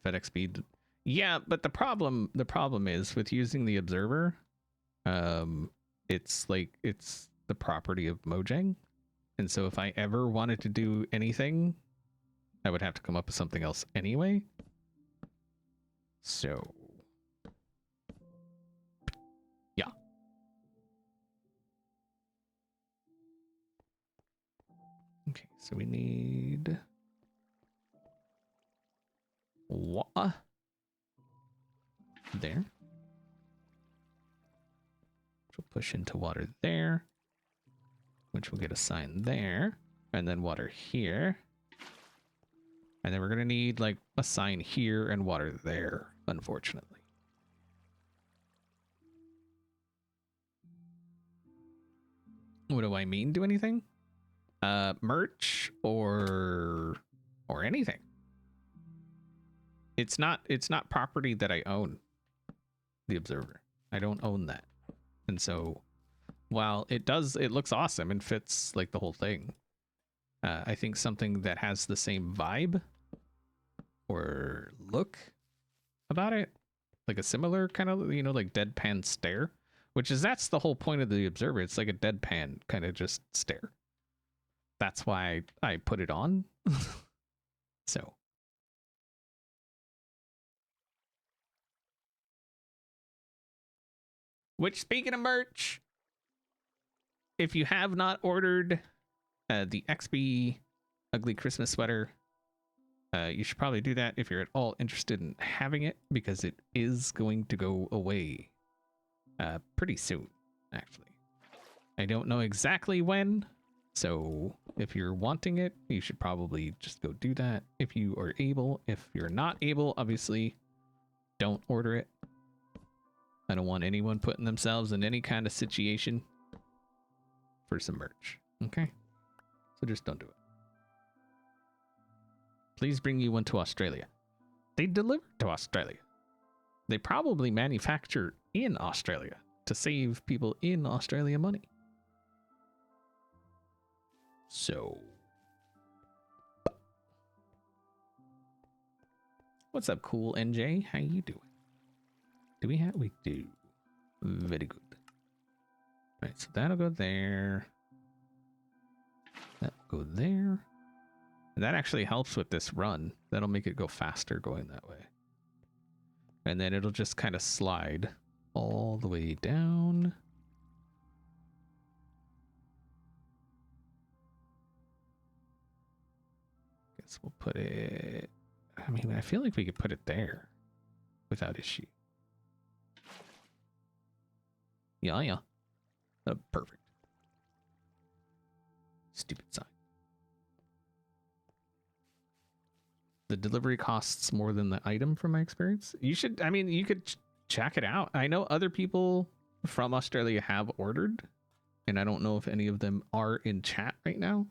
FedEx speed. Yeah, but the problem is with using the observer, it's the property of Mojang. And so if I ever wanted to do anything, I would have to come up with something else anyway. So yeah. Okay, so we need water there. We'll push into water there, which will get a sign there, and then water here. And then we're gonna need like a sign here and water there, unfortunately. What do I mean? Do anything? Merch or anything. It's not property that I own. The Observer. I don't own that. And so while it looks awesome and fits like the whole thing, I think something that has the same vibe or look about it, like a similar kind of, you know, like deadpan stare, that's the whole point of the Observer. It's like a deadpan kind of just stare. That's why I put it on. So. Which, speaking of merch, if you have not ordered the XB Ugly Christmas sweater, you should probably do that if you're at all interested in having it, because it is going to go away pretty soon, actually. I don't know exactly when, so if you're wanting it, you should probably just go do that if you are able. If you're not able, obviously, don't order it. I don't want anyone putting themselves in any kind of situation for some merch, okay? So just don't do it. Please bring you one to Australia. They deliver to Australia. They probably manufacture in Australia to save people in Australia money. So, what's up, cool NJ? How you doing? Do we have? We do. Very good. All right, so that'll go there. That'll go there. And that actually helps with this run. That'll make it go faster going that way. And then it'll just kind of slide all the way down. Guess we'll put it... I mean, I feel like we could put it there without issue. Yeah. Perfect. Stupid sign. The delivery costs more than the item from my experience. You should, I mean, you could check it out. I know other people from Australia have ordered, and I don't know if any of them are in chat right now.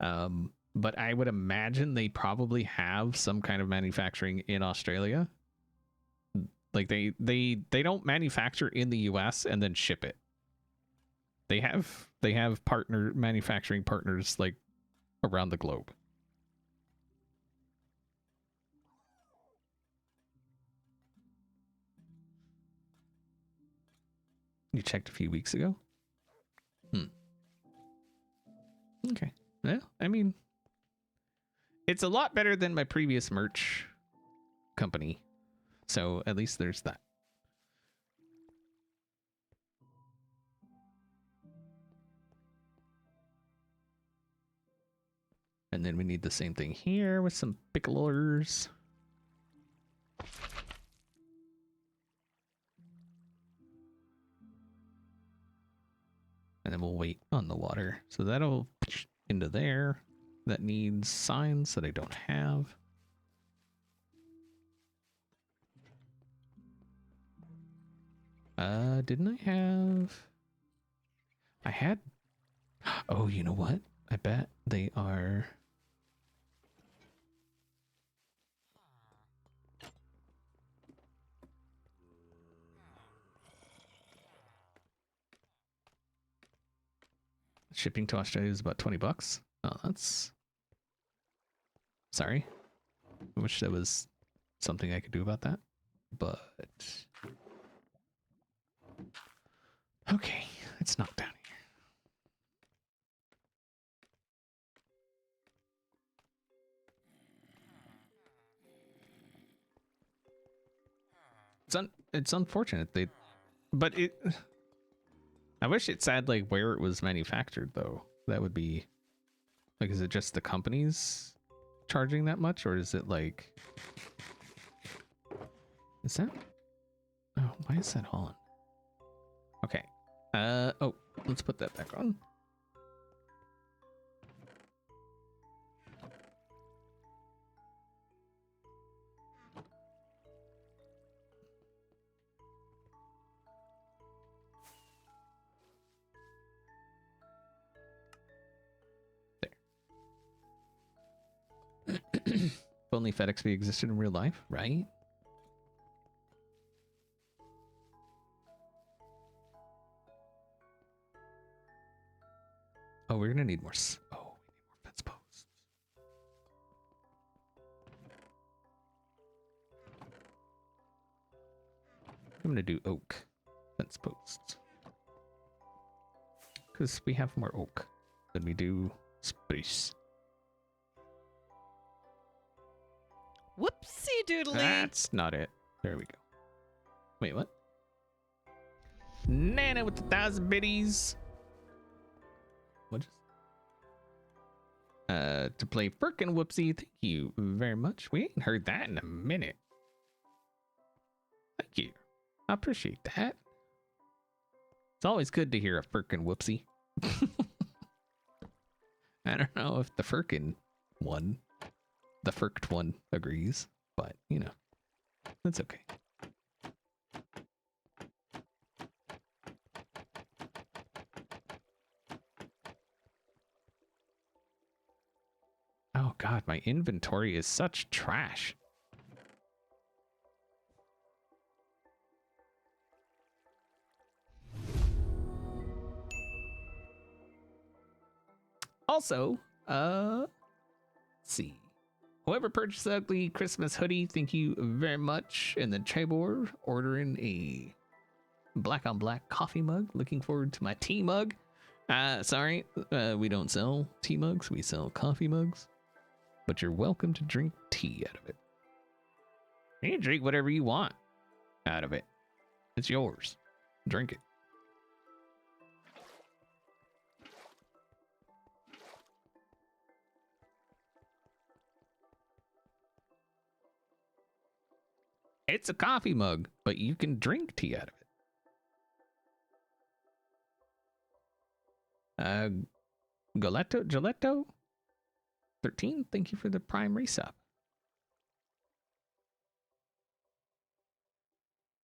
But I would imagine they probably have some kind of manufacturing in Australia. Like they don't manufacture in the US and then ship it. They have manufacturing partners like around the globe. You checked a few weeks ago? Okay. Yeah, I mean, it's a lot better than my previous merch company. So at least there's that. And then we need the same thing here with some picklers. And then we'll wait on the water. So that'll into there. That needs signs that I don't have. Didn't I have... I had... Oh, you know what? I bet they are... Shipping to Australia is about 20 bucks. Oh, that's... Sorry. I wish there was something I could do about that. But... Okay, it's not down here. It's unfortunate. But I wish it said like where it was manufactured though. That would be Like, is it just the companies charging that much, or is it like... Is that... Oh, why is that on? Okay. Oh, let's put that back on. If only FedEx existed in real life, right? Oh, we're gonna need more. Oh, we need more fence posts. I'm gonna do oak fence posts because we have more oak than we do space. Whoopsie doodly. That's not it. There we go. Wait, what? Nana with 1,000 biddies. What is... to play frickin' whoopsie. Thank you very much. We ain't heard that in a minute. Thank you. I appreciate that. It's always good to hear a frickin' whoopsie. I don't know if the frickin' one, the firked one agrees, but you know, that's okay. Oh god, my inventory is such trash. Also, let's see. Whoever purchased the ugly Christmas hoodie, thank you very much. And then Chabor ordering a black on black coffee mug. Looking forward to my tea mug. Sorry, we don't sell tea mugs. We sell coffee mugs. But you're welcome to drink tea out of it. You can drink whatever you want out of it. It's yours. Drink it. It's a coffee mug, but you can drink tea out of it. Giletto 13, thank you for the prime resub.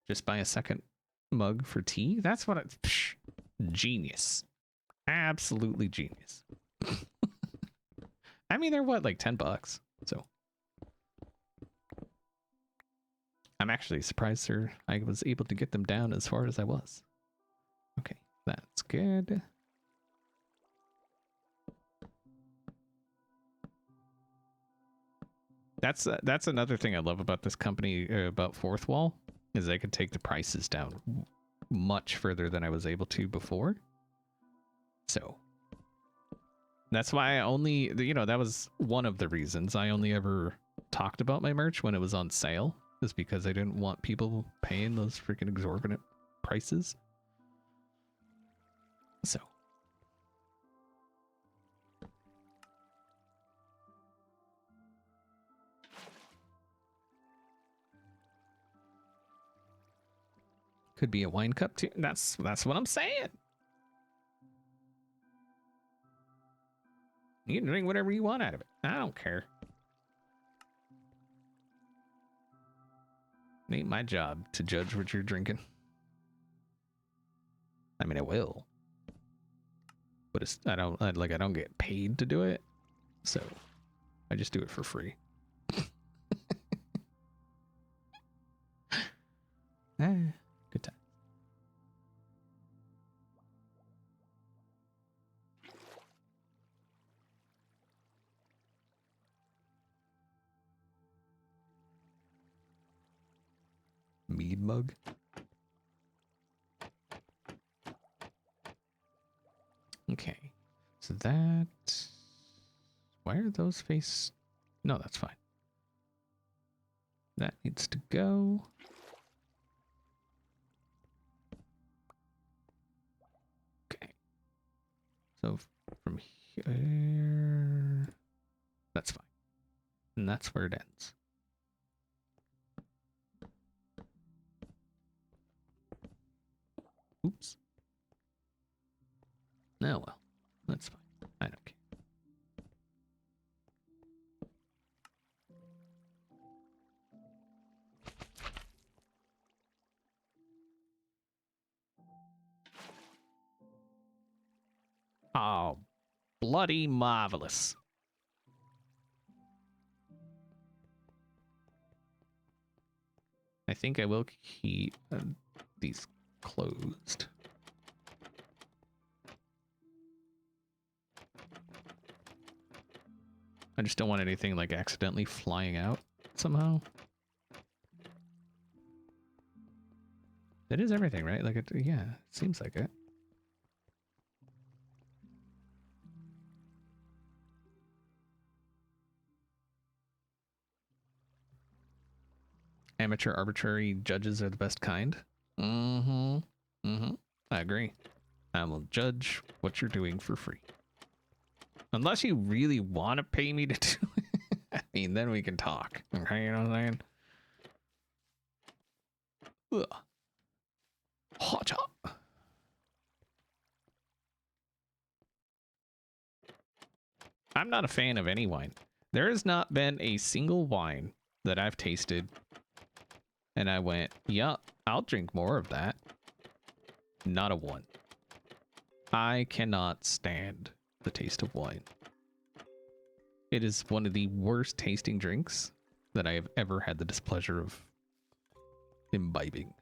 Just buy a second mug for tea? That's what genius. Absolutely genius. I mean, they're what, like $10? So I'm actually surprised I was able to get them down as far as I was. Okay, that's good. That's another thing I love about this company, about Fourth Wall, is they can take the prices down much further than I was able to before. So that's why I only, you know, that was one of the reasons I only ever talked about my merch when it was on sale, is because I didn't want people paying those freaking exorbitant prices. So could be a wine cup too. That's what I'm saying. You can drink whatever you want out of it. I don't care. It ain't my job to judge what you're drinking. I mean, I will, but it's I don't get paid to do it, so I just do it for free. Good time. Mead mug. Okay, so that... Why are those face... No, that's fine. That needs to go. Okay. So from here... That's fine. And that's where it ends. Oops. Oh well, that's fine. I don't care. Oh, bloody marvelous. I think I will keep these closed. I just don't want anything like accidentally flying out somehow. That is everything, right? Like, it, yeah, it seems like it. Amateur arbitrary judges are the best kind. Mm-hmm. Mm-hmm. I agree. I will judge what you're doing for free. Unless you really want to pay me to do it. I mean, then we can talk. Okay, you know what I'm saying? Ugh. Hot top. I'm not a fan of any wine. There has not been a single wine that I've tasted and I went, yeah, I'll drink more of that. Not a one. I cannot stand the taste of wine. It is one of the worst tasting drinks that I have ever had the displeasure of imbibing.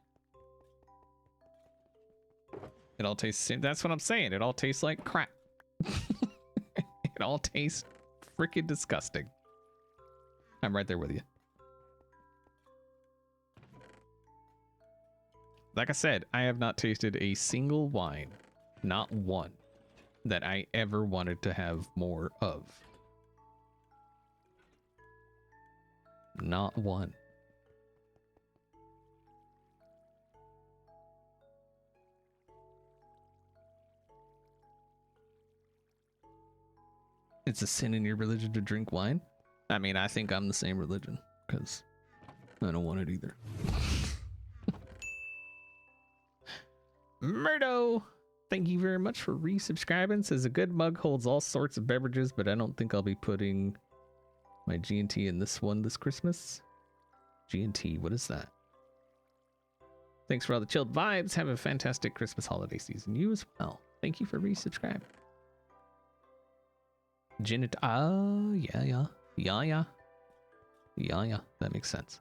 It all tastes, that's what I'm saying. It all tastes like crap. It all tastes freaking disgusting. I'm right there with you. Like I said, I have not tasted a single wine, not one, that I ever wanted to have more of. Not one. It's a sin in your religion to drink wine? I mean, I think I'm the same religion, because I don't want it either. Murdo! Thank you very much for resubscribing. Says a good mug holds all sorts of beverages, but I don't think I'll be putting my G&T in this one this Christmas. G&T, what is that? Thanks for all the chilled vibes. Have a fantastic Christmas holiday season. You as well. Thank you for resubscribing. Gin, yeah. That makes sense.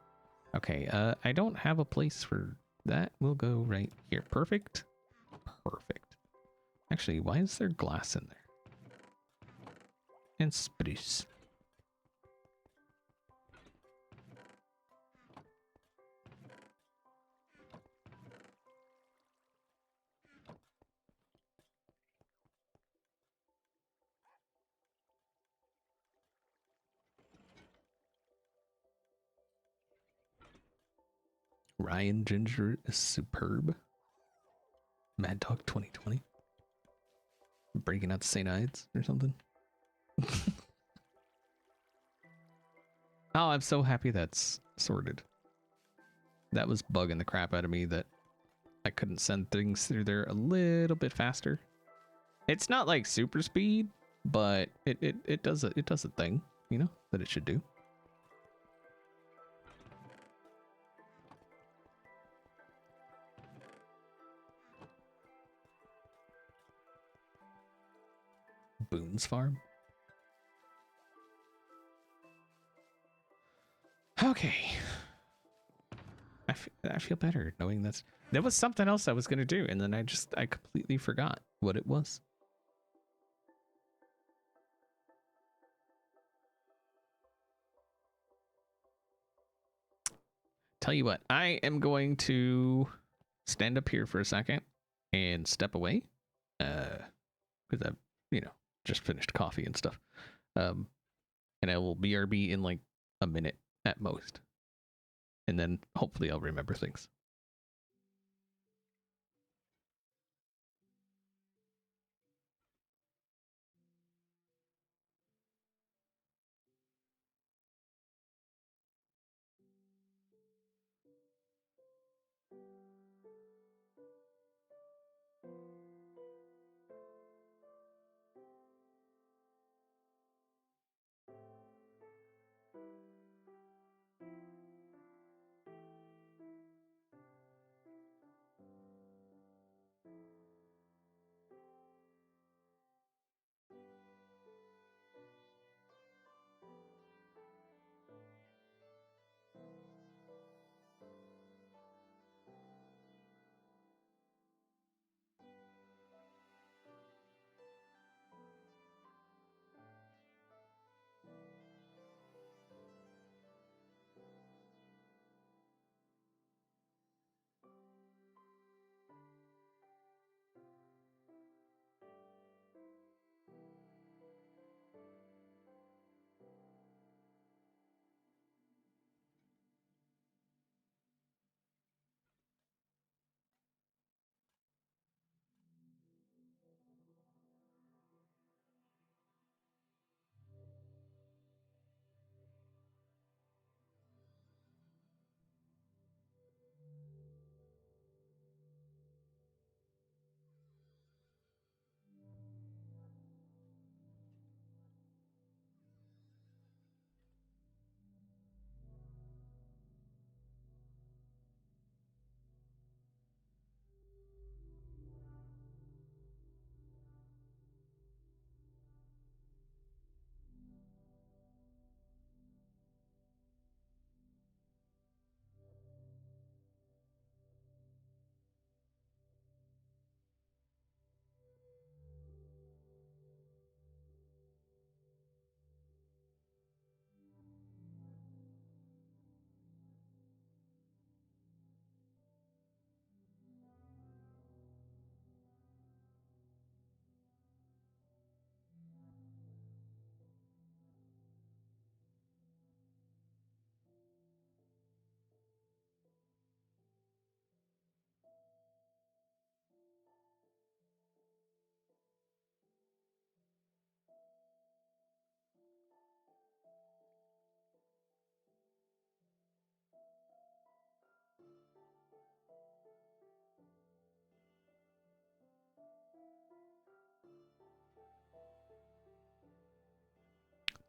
Okay, I don't have a place for that. We'll go right here. Perfect. Perfect. Actually, why is there glass in there? And spruce. Ryan Ginger is superb. Mad Dog 2020. Breaking out the St. Ides or something. Oh, I'm so happy that's sorted. That was bugging the crap out of me that I couldn't send things through there a little bit faster. It's not like super speed, but it does a thing, you know, that it should do. Boone's Farm. Okay. I feel better knowing there was something else I was going to do, and then I completely forgot what it was. Tell you what, I am going to stand up here for a second and step away. Because I've, you know, just finished coffee and stuff. And I will BRB in like a minute at most. And then hopefully I'll remember things.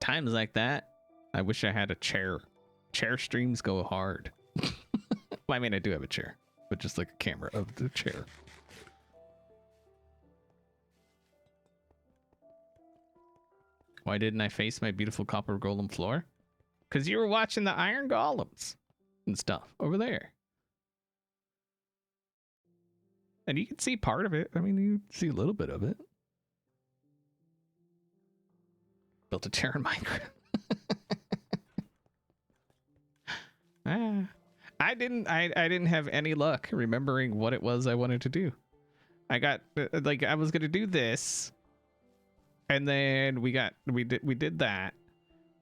Times like that, I wish I had a chair. Chair streams go hard. Well, I mean, I do have a chair, but just like a camera of the chair. Why didn't I face my beautiful copper golem floor? Because you were watching the iron golems and stuff over there. And you can see part of it. I mean, you see a little bit of it. Built a chair in Minecraft. I didn't have any luck remembering what it was I wanted to do. I got like I was gonna do this, and then we did that,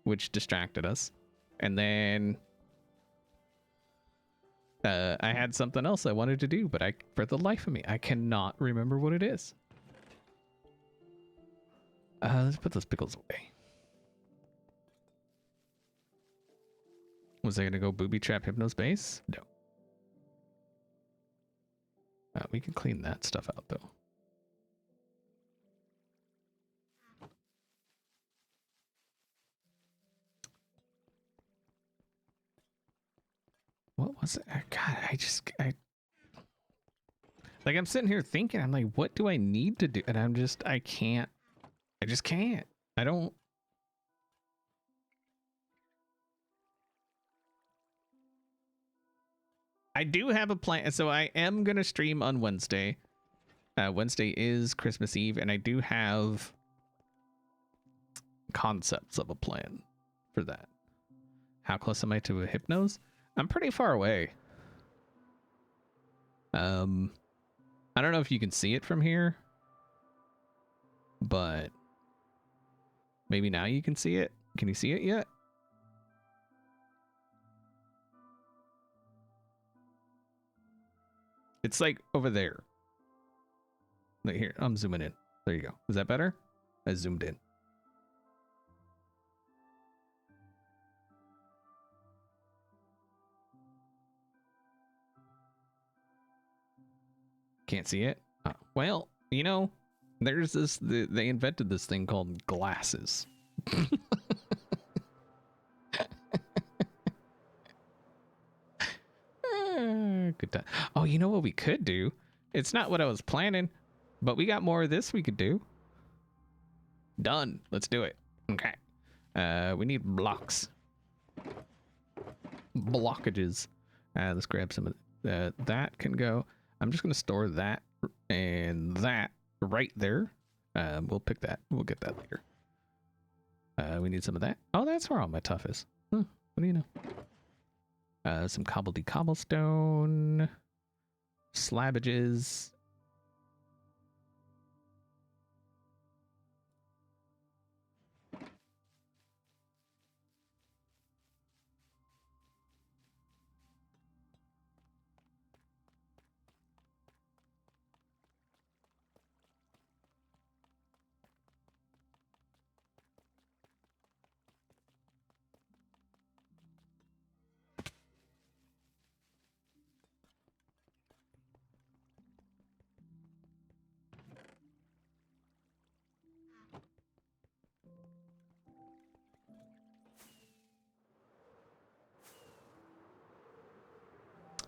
which distracted us, and then I had something else I wanted to do, but for the life of me, I cannot remember what it is. Let's put those pickles away. Was I gonna go booby trap Hypno's base? No. We can clean that stuff out though. What was it? God, like I'm sitting here thinking, I'm like, what do I need to do? And I just can't. I don't. I do have a plan. So I am going to stream on Wednesday. Wednesday is Christmas Eve, and I do have concepts of a plan for that. How close am I to a Hypnos? I'm pretty far away. I don't know if you can see it from here, but maybe now you can see it. Can you see it yet? It's like over there. Like here, I'm zooming in. There you go. Is that better? I zoomed in. Can't see it? Oh, Well, you know, there's this, they invented this thing called glasses. Good time. Oh, you know what we could do? It's not what I was planning, but we got more of this we could do. Done. Let's do it. Okay. We need blocks. Blockages. Let's grab some of that can go. I'm just going to store that and that right there. We'll pick that. We'll get that later. We need some of that. Oh, that's where all my tuff is. Huh, what do you know? Some cobblestone. Slabbages.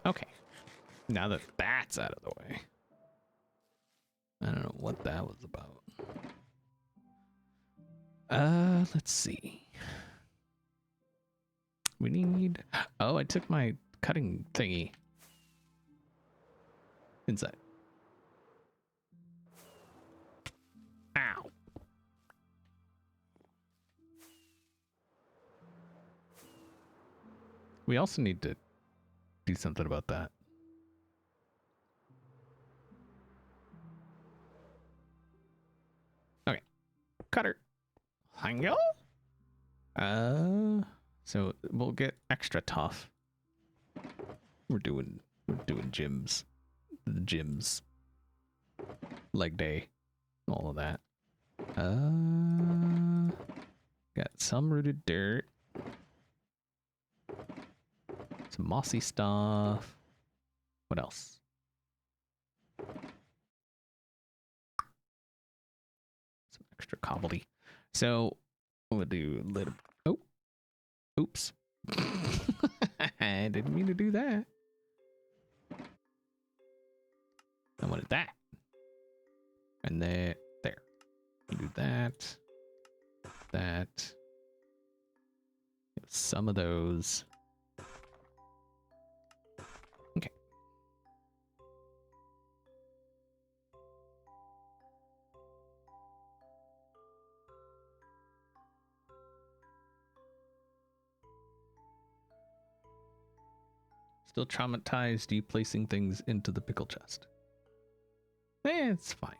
Okay. Now that that's out of the way. I don't know what that was about. Let's see. We need... Oh, I took my cutting thingy inside. Ow. We also need to do something about that. Okay. Cutter. Hango? So we'll get extra tough. We're doing gyms. The gyms. Leg day. All of that. Got some rooted dirt. Some mossy stuff. What else? Some extra cobbledy. So we'll do a little. Oh, oops! I didn't mean to do that. I wanted that, and then there. Do that. That. Some of those. Okay. Still traumatized you placing things into the pickle chest. It's fine.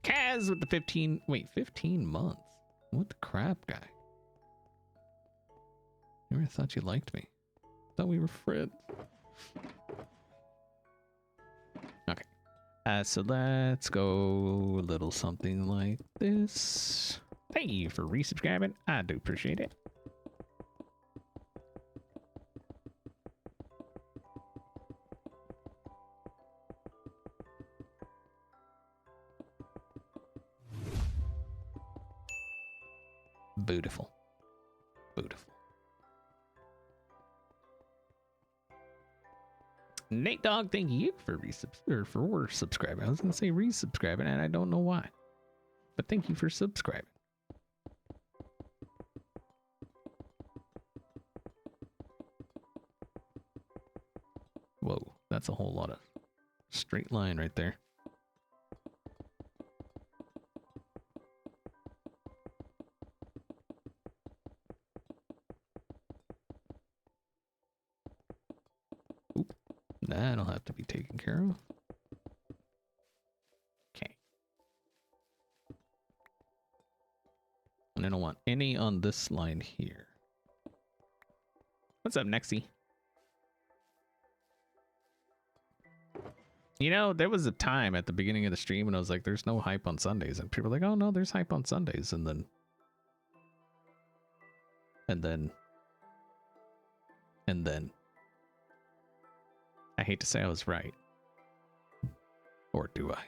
Kaz with the 15 months. What the crap, guy? Never thought you liked me. Thought we were friends. Okay. So let's go a little something like this. Thank you for resubscribing. I do appreciate it. Beautiful. Beautiful. Nate Dog, thank you for subscribing. I was going to say resubscribing, and I don't know why. But thank you for subscribing. Whoa, that's a whole lot of straight line right there. Oop, that'll have to be taken care of. Okay. And I don't want any on this line here. What's up, Nexie? You know, there was a time at the beginning of the stream when I was like, there's no hype on Sundays. And people were like, oh, no, there's hype on Sundays. And then And then I hate to say I was right. Or do I?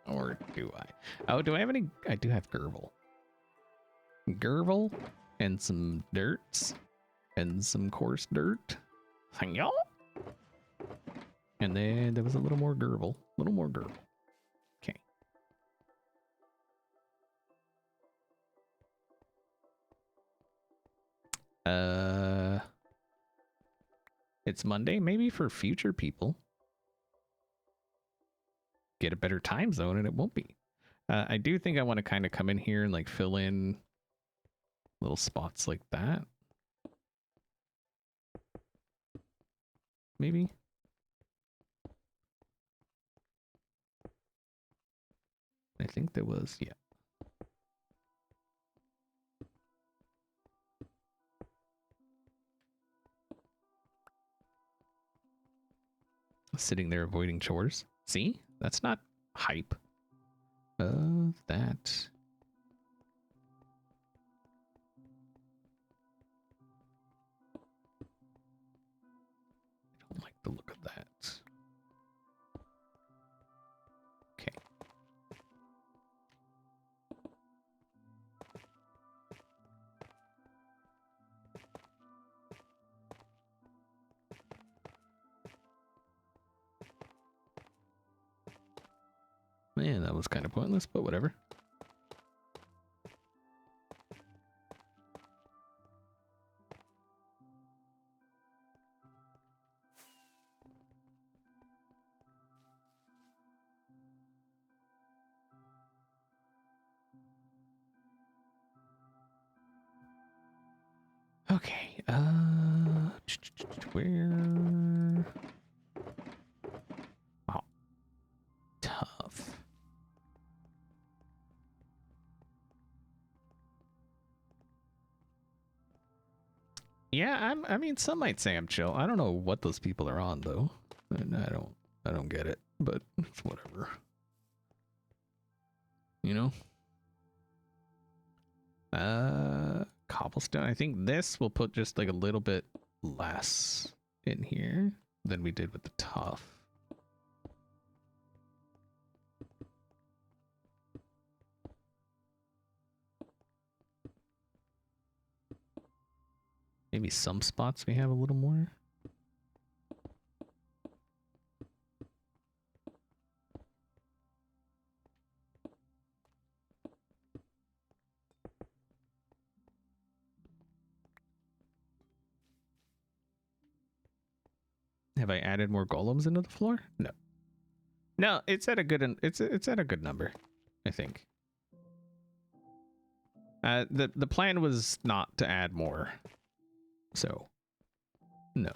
Or do I? Oh, do I have any? I do have Gerbil. Gerbil and some dirts and some coarse dirt. Y'all. And then there was a little more Gerbil. A little more Gerbil. Okay. It's Monday. Maybe for future people get a better time zone and it won't be. I do think I want to kind of come in here and like fill in little spots like that. Maybe. I think there was, yeah. Sitting there avoiding chores. See? That's not hype. That. I don't like the look of that. Okay. Man, that was kind of pointless, but whatever. Okay, where? Oh, tough. Yeah, I mean, some might say I'm chill. I don't know what those people are on though, and I don't get it. But it's whatever. You know. Cobblestone. I think this will put just like a little bit less in here than we did with the tough. Maybe some spots we have a little more. Have I added more golems into the floor? No. No, it's at a good it's at a good number, I think. The plan was not to add more. So, no.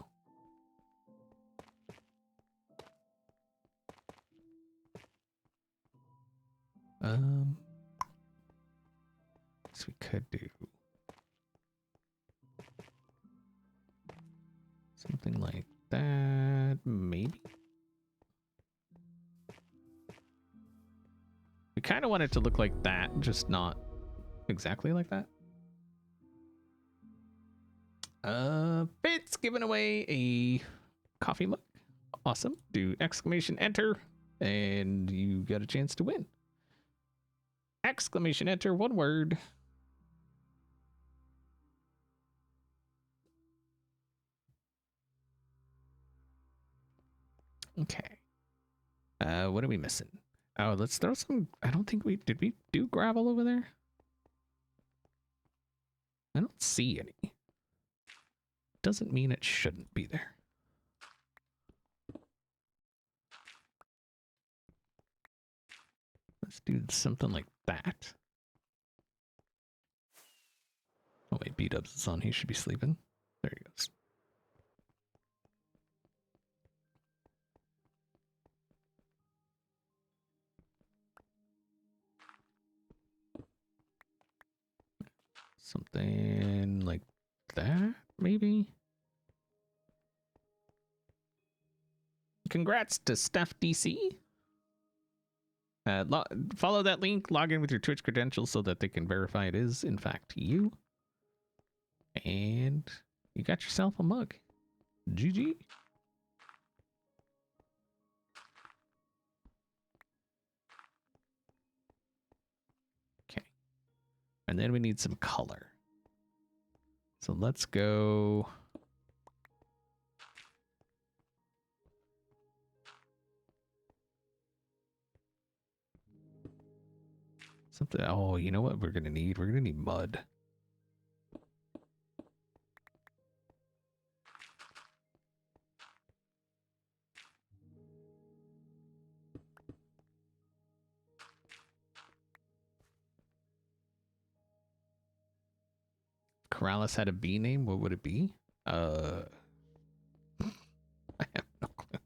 So we could do something like that, maybe. We kind of want it to look like that, just not exactly like that. Fitz giving away a coffee mug. Awesome. Do exclamation enter, and you got a chance to win. Exclamation enter, one word. Okay. What are we missing? Oh, let's throw some. I don't think did we do gravel over there? I don't see any. Doesn't mean it shouldn't be there. Let's do something like that. Oh wait, B-Dubs is on. He should be sleeping. There he goes. Something like that, maybe? Congrats to Steph DC. Follow that link, log in with your Twitch credentials so that they can verify it is, in fact, you. And you got yourself a mug. GG. Okay. And then we need some color. So let's go. Something. Oh, you know what we're gonna need? We're gonna need mud. Corrales had a bee name. What would it be? I have no clue.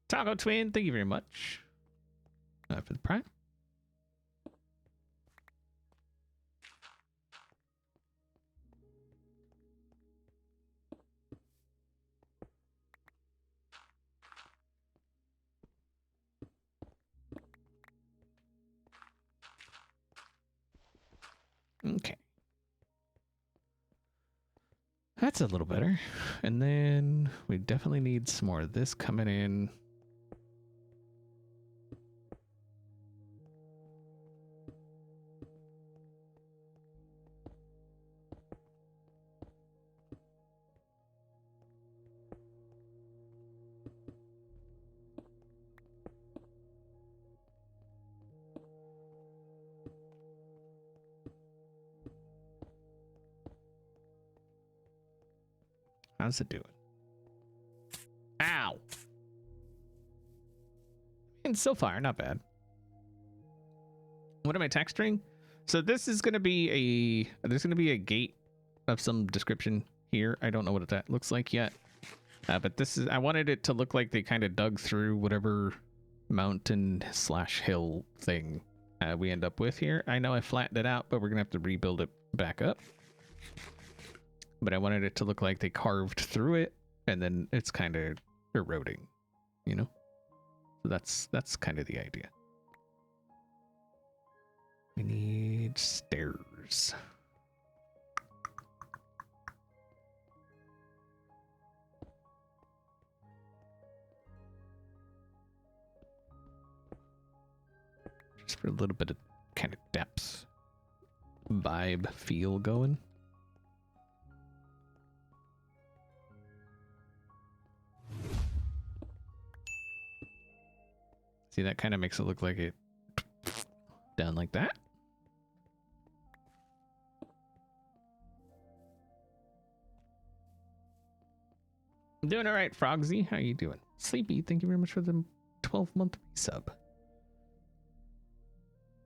Taco Twin, thank you very much for the prime. Okay. That's a little better. And then we definitely need some more of this coming in. How's it doing? Ow! And so far, not bad. What am I texturing? So this is gonna be there's gonna be a gate of some description here. I don't know what that looks like yet. But this is, I wanted it to look like they kind of dug through whatever mountain / hill thing we end up with here. I know I flattened it out, but we're gonna have to rebuild it back up. But I wanted it to look like they carved through it, and then it's kind of eroding, you know? So that's kind of the idea. We need stairs. Just for a little bit of kind of depth, vibe, feel going. See, that kind of makes it look like it down like that. I'm doing all right, Frogsy. How you doing? Sleepy, thank you very much for the 12-month sub.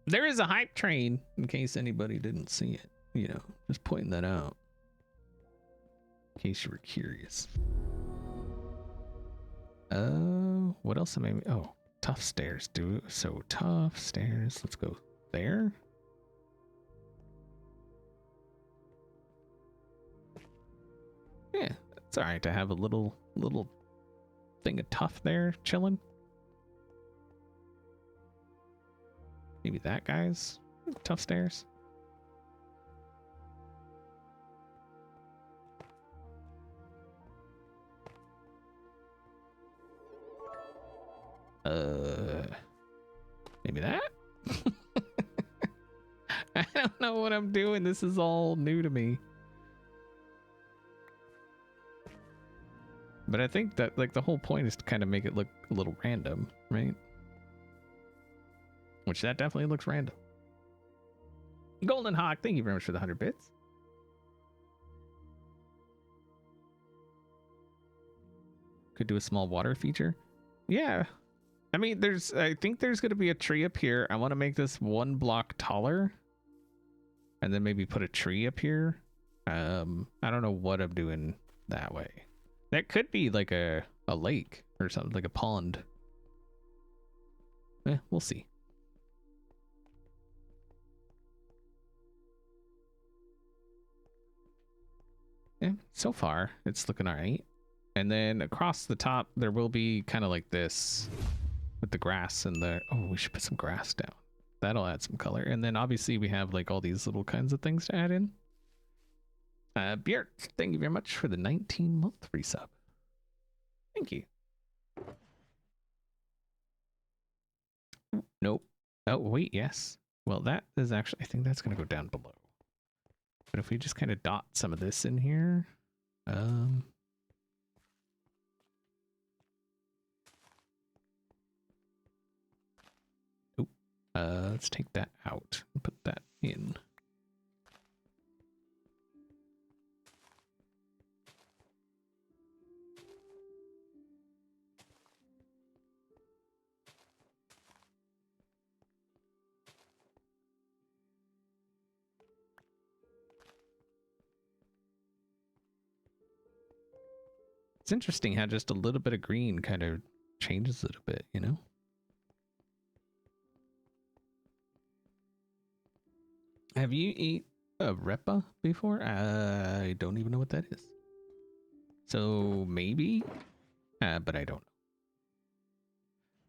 There is a hype train, in case anybody didn't see it. You know, just pointing that out. In case you were curious. What else am I... Oh, tough stairs. So tough stairs. Let's go there. Yeah, it's all right to have a little thing of tough there chilling. Maybe that guy's tough stairs. Maybe that? I don't know what I'm doing. This is all new to me. But I think that, like, the whole point is to kind of make it look a little random, right? Which that definitely looks random. Golden Hawk, thank you very much for the 100 bits. Could do a small water feature. Yeah. I mean, I think there's going to be a tree up here. I want to make this 1 block taller. And then maybe put a tree up here. I don't know what I'm doing that way. That could be like a lake or something, like a pond. We'll see. Yeah, so far it's looking all right. And then across the top, there will be kind of like this with the grass and the... Oh, we should put some grass down. That'll add some color. And then obviously we have like all these little kinds of things to add in. Bjert, thank you very much for the 19-month resub. Thank you. Nope. Oh, wait, yes. Well, that is actually, I think that's going to go down below. But if we just kind of dot some of this in here, let's take that out and put that in. It's interesting how just a little bit of green kind of changes it a bit, you know? Have you eat a repa before? I don't even know what that is. So maybe, but I don't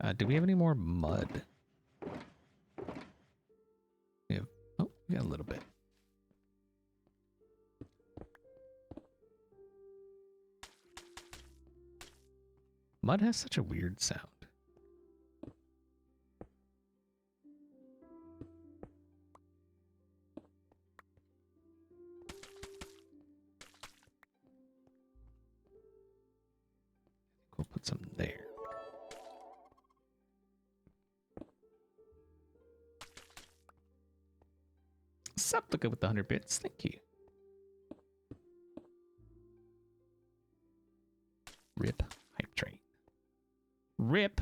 know. Do we have any more mud? We have, oh, we got a little bit. Mud has such a weird sound. We'll put some there. Supplica with the 100 bits. Thank you. Rip hype train. Rip.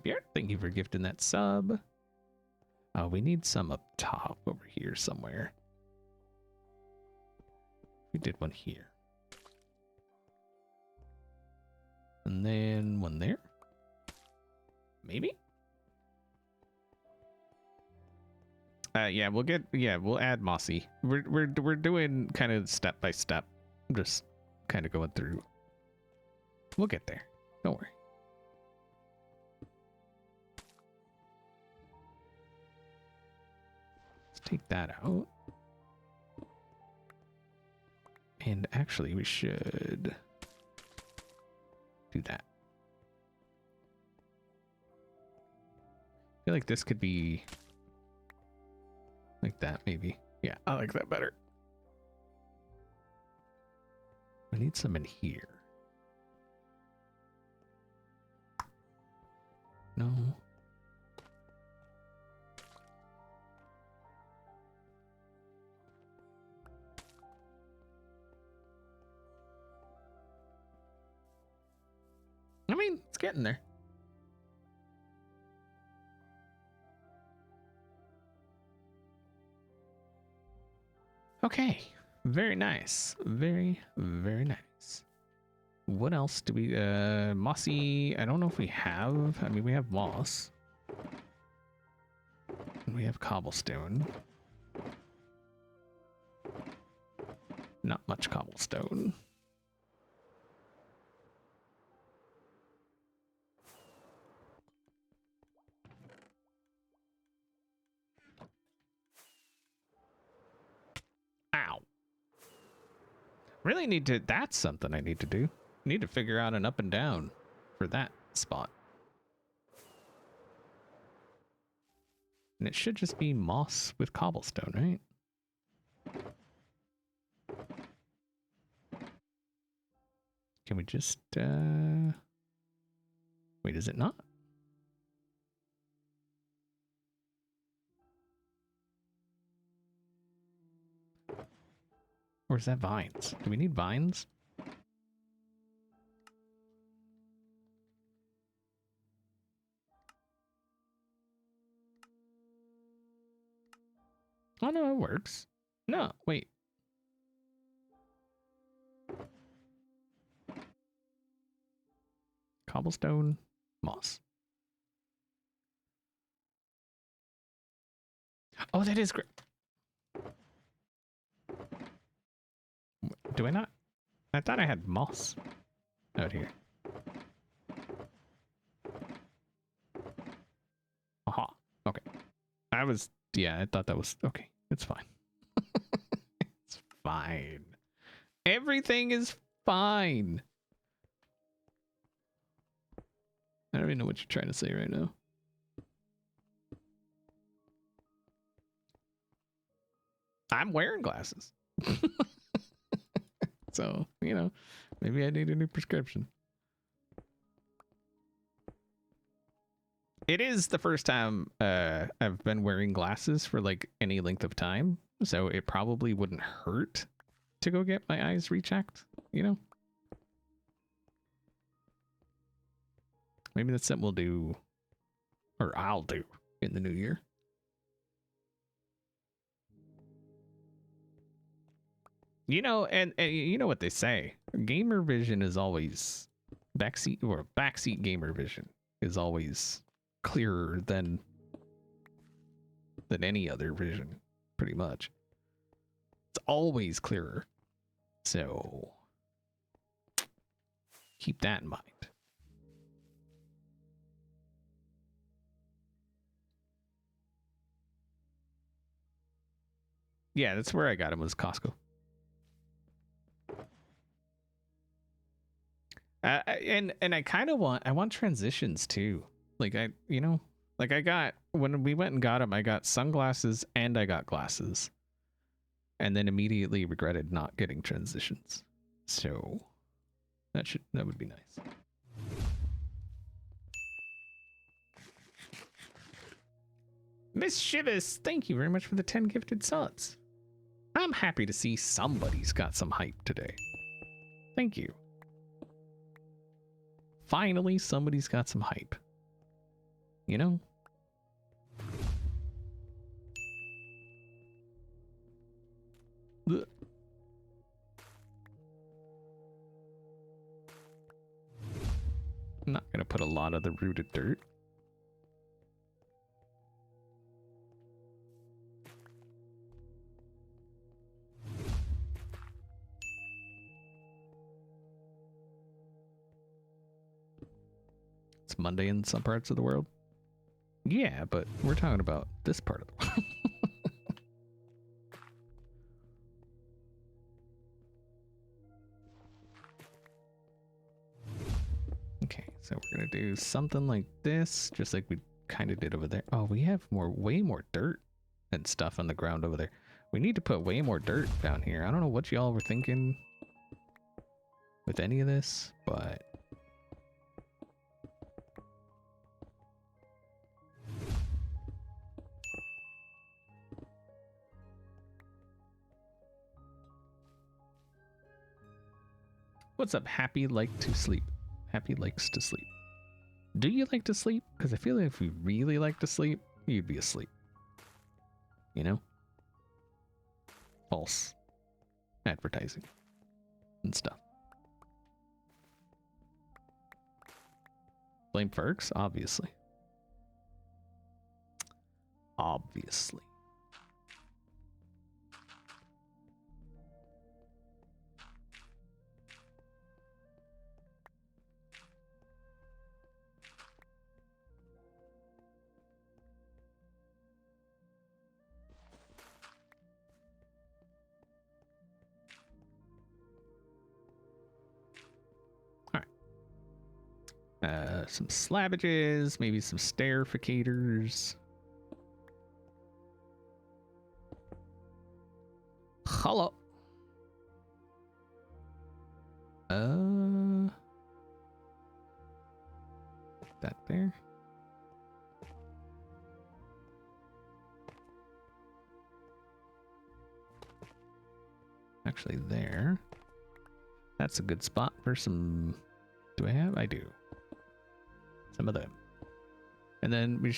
Bjart, thank you for gifting that sub. Oh, we need some up top over here somewhere. We did one here. And then one there. Maybe? Yeah, we'll add mossy. We're doing kind of step by step. I'm just kind of going through. We'll get there. Don't worry. Let's take that out. And actually, we should do that. I feel like this could be like that, maybe. Yeah, I like that better. I need some in here. No. I mean, it's getting there. Okay, very nice. Very, very nice. What else do we, mossy, I don't know if we have, I mean, we have moss. We have cobblestone. Not much cobblestone. Ow. Really need to, that's something I need to do. Need to figure out an up and down for that spot. And it should just be moss with cobblestone, right? Can we just, wait, is it not? Or is that vines? Do we need vines? Oh no, it works. No, wait. Cobblestone, moss. Oh, that is great. Do I not? I thought I had moss out here. Aha. Okay. Yeah, I thought that was, okay. It's fine. It's fine. Everything is fine. I don't even know what you're trying to say right now. I'm wearing glasses. So, you know, maybe I need a new prescription. It is the first time I've been wearing glasses for like any length of time, so it probably wouldn't hurt to go get my eyes rechecked, you know? Maybe that's something we'll do, or I'll do in the new year. You know, and you know what they say, gamer vision is always backseat gamer vision is always clearer than any other vision, pretty much. It's always clearer. So keep that in mind. Yeah, that's where I got him, was Costco. And I kind of want transitions too. Like I got, when we went and got them, I got sunglasses and I got glasses, and then immediately regretted not getting transitions. So that would be nice. Mischievous, thank you very much for the 10 gifted subs. I'm happy to see somebody's got some hype today. Thank you. Finally, somebody's got some hype. You know? Ugh. I'm not gonna put a lot of the rooted dirt. It's Monday in some parts of the world. Yeah, but we're talking about this part of the world. Okay, so we're gonna do something like this, just like we kind of did over there. Oh, we have way more dirt and stuff on the ground over there. We need to put way more dirt down here. I don't know what y'all were thinking with any of this, but what's up, Happy Like to Sleep? Happy likes to sleep. Do you like to sleep? Because I feel like if you really like to sleep, you'd be asleep. You know? False advertising and stuff. Blame Ferks? Obviously. Obviously. Some slabbages, maybe some starificators. Hello. That there. Actually, there. That's a good spot for some. Do I have? I do. Some of them. And then we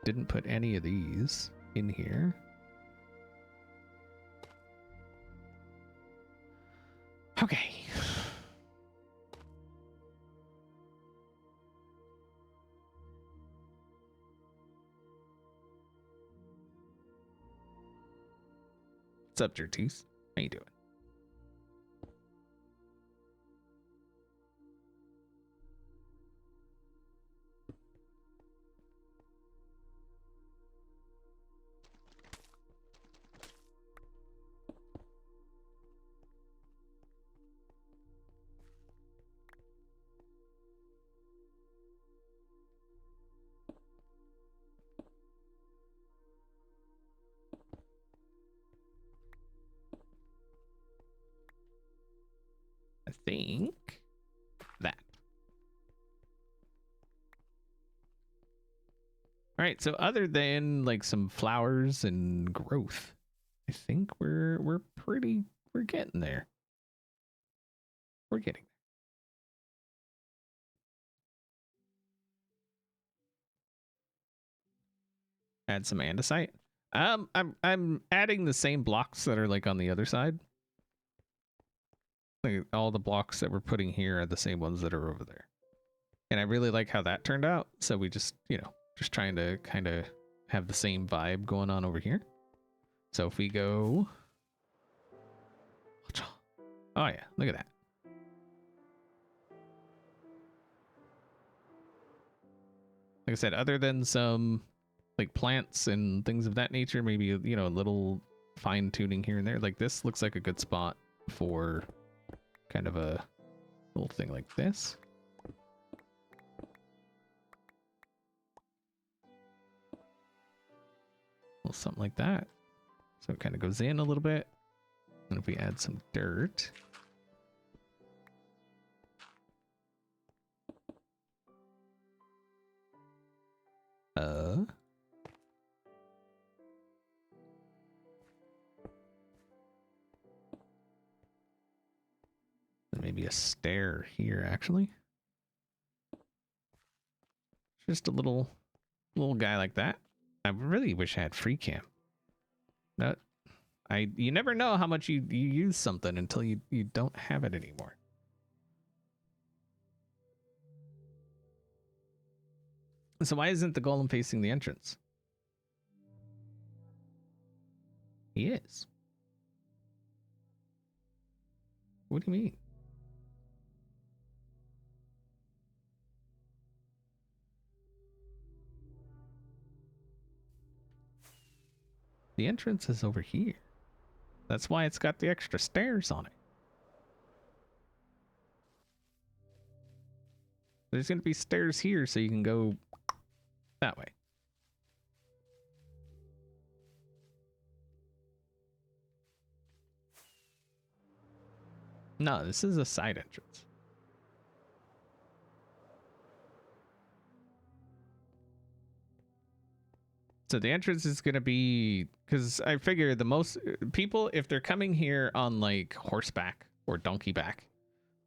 didn't put any of these in here. Okay. What's up, Jertees? How you doing? think that. All right, so other than like some flowers and growth, I think we're getting there. We're getting there. Add some andesite. I'm adding the same blocks that are like on the other side. Like all the blocks that we're putting here are the same ones that are over there. And I really like how that turned out. So we just, you know, just trying to kind of have the same vibe going on over here. So if we go, oh yeah, look at that. Like I said, other than some like plants and things of that nature, maybe, you know, a little fine tuning here and there. Like this looks like a good spot for kind of a little thing like this. Well, something like that. So it kind of goes in a little bit. And if we add some dirt. Maybe a stair here, actually. Just a little guy like that. I really wish I had free cam. No, you never know how much you use something until you don't have it anymore. So why isn't the golem facing the entrance? He is. What do you mean? The entrance is over here. That's why it's got the extra stairs on it. There's going to be stairs here so you can go that way. No, this is a side entrance. So the entrance is going to be, because I figure the most people, if they're coming here on like horseback or donkey back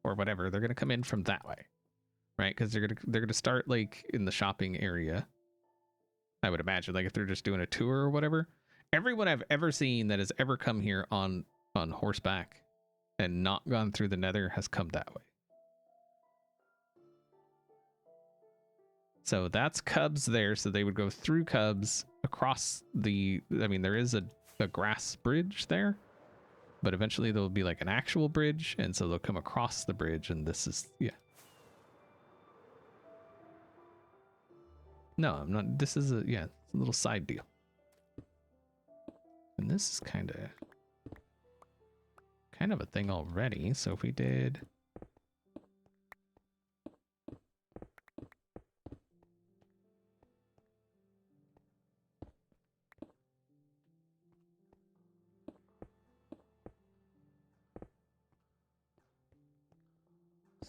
or whatever, they're going to come in from that way, right? Because they're going to start like in the shopping area. I would imagine, like if they're just doing a tour or whatever. Everyone I've ever seen that has ever come here on horseback and not gone through the nether has come that way. So that's Cubs there, so they would go through Cubs across the, I mean, there is a grass bridge there, but eventually there'll be like an actual bridge, and so they'll come across the bridge, and this is, yeah. No, I'm not, this is a, yeah, it's a little side deal. And this is kind of a thing already, so if we did...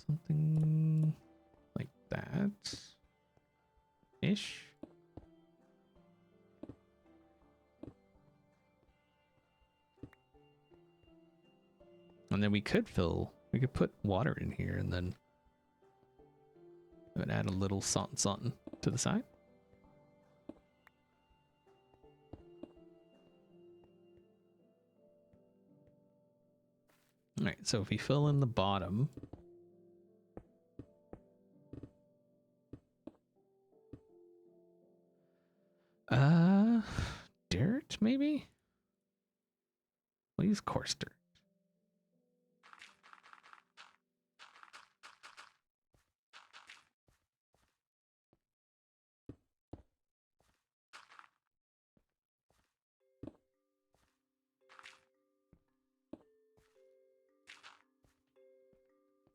something like that ish. And then we could put water in here and then add a little something to the side. All right, so if we fill in the bottom, dirt maybe? We'll use coarse dirt.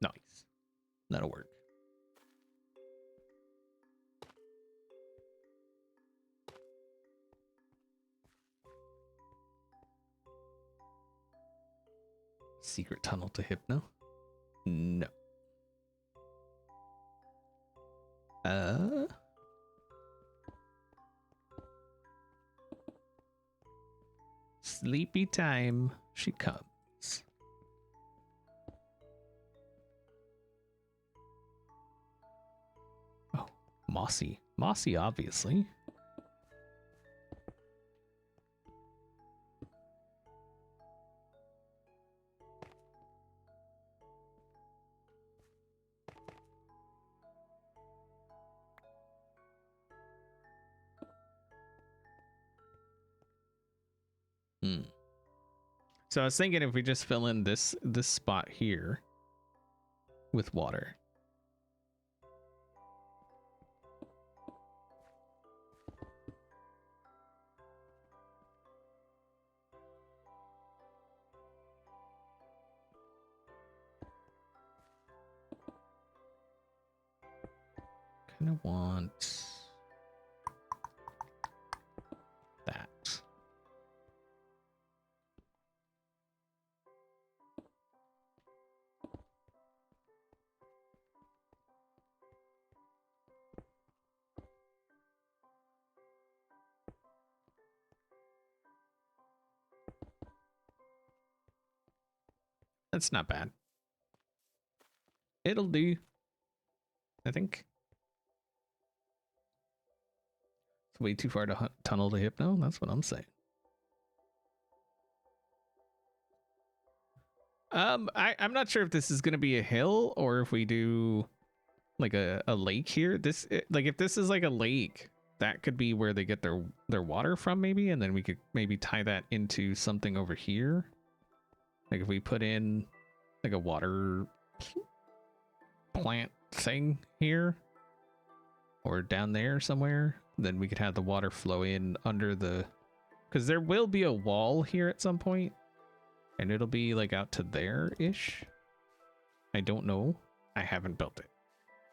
Nice. That'll work. Secret tunnel to Hypno. No. Sleepy time. She comes. Oh, mossy. Mossy, obviously. Hmm. So I was thinking if we just fill in this spot here with water. Kind of want that. That's not bad. It'll do, I think. It's way too far to tunnel to Hypno. That's what I'm saying. I'm not sure if this is going to be a hill or if we do like a lake here. Like if this is like a lake, that could be where they get their water from maybe, and then we could maybe tie that into something over here. Like if we put in like a water plant thing here or down there somewhere, then we could have the water flow in under the, because there will be a wall here at some point. And it'll be like out to there-ish. I don't know. I haven't built it.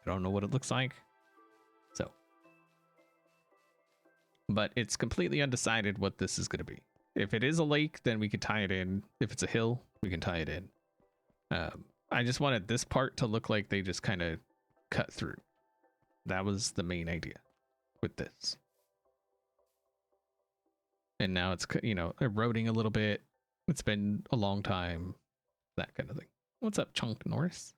I don't know what it looks like. So. But it's completely undecided what this is going to be. If it is a lake, then we can tie it in. If it's a hill, we can tie it in. I just wanted this part to look like they just kind of cut through. That was the main idea with this. And now it's, you know, eroding a little bit. It's been a long time, that kind of thing. What's up, Chunk Norris?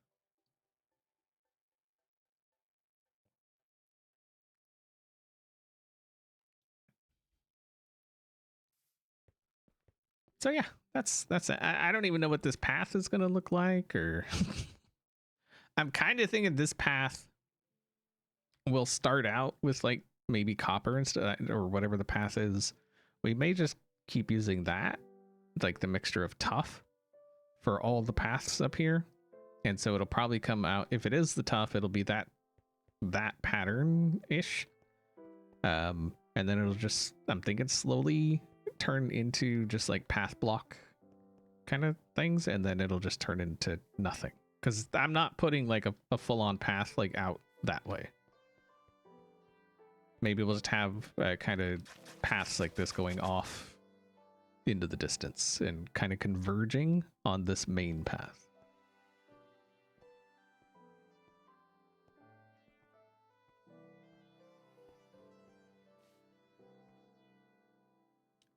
So yeah, that's it. I don't even know what this path is gonna look like, or I'm kind of thinking this path will start out with like maybe copper instead, or whatever the path is. We may just keep using that, like the mixture of tough for all the paths up here. And so it'll probably come out, if it is the tough, it'll be that pattern-ish. And then it'll just, I'm thinking, slowly turn into just like path block kind of things, and then it'll just turn into nothing. Because I'm not putting like a full-on path like out that way. Maybe we'll just have kind of paths like this going off into the distance and kind of converging on this main path.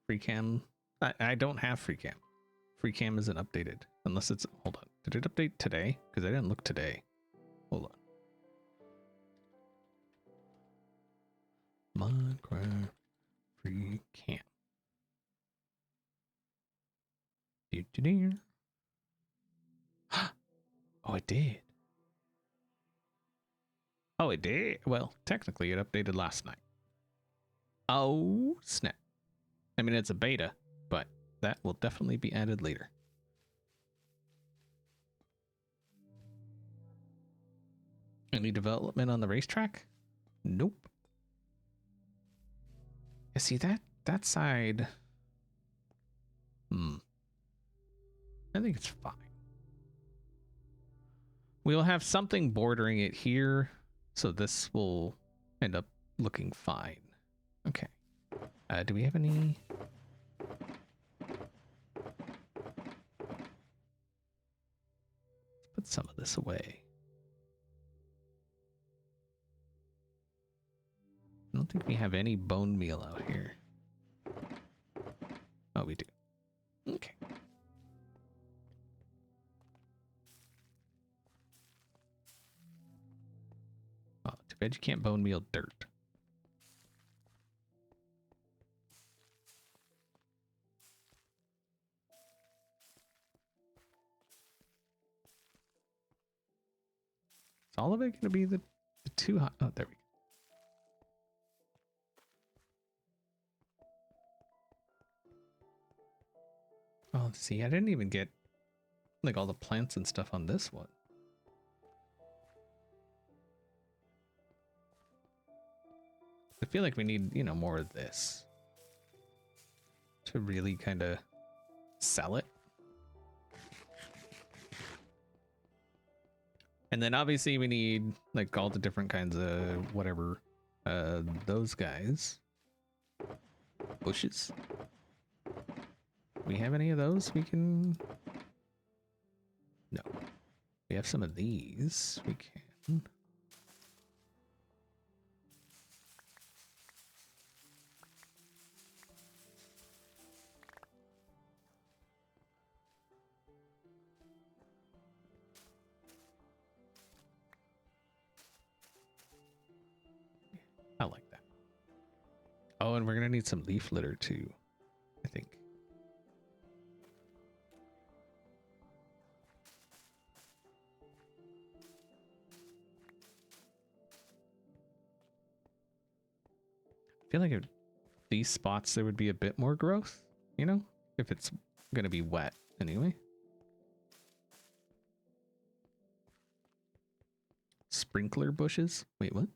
Free cam. I don't have free cam. Free cam isn't updated unless it's, hold on. Did it update today? Because I didn't look today. Hold on. Minecraft free cam. Oh, it did. Oh, it did. Well, technically it updated last night. Oh, snap. I mean, it's a beta, but that will definitely be added later. Any development on the racetrack? Nope. You see that side? I think it's fine. We'll have something bordering it here, so this will end up looking fine. Okay. Do we have any? Let's Put some of this away. I don't think we have any bone meal out here. Oh, we do. Okay. Oh, too bad you can't bone meal dirt. Is all of it going to be the two hot? Oh, there we go. Oh, see, I didn't even get like all the plants and stuff on this one. I feel like we need, you know, more of this to really kind of sell it. And then obviously we need like all the different kinds of whatever, those guys. Bushes. We have any of those we can? No. We have some of these. We can. I like that. Oh, and we're gonna need some leaf litter too, I think. I feel like if these spots there would be a bit more growth, you know, if it's gonna be wet anyway. Sprinkler bushes? Wait, what?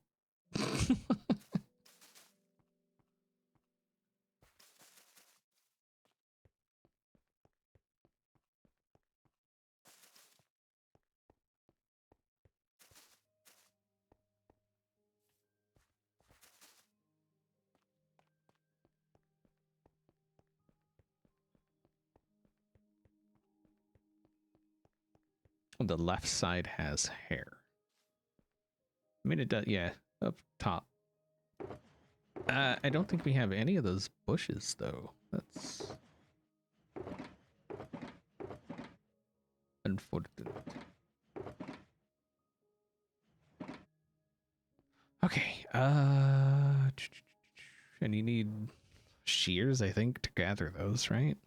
The left side has hair. I mean, it does, yeah, up top. I don't think we have any of those bushes, though. That's unfortunate. Okay, and you need shears, I think, to gather those, right?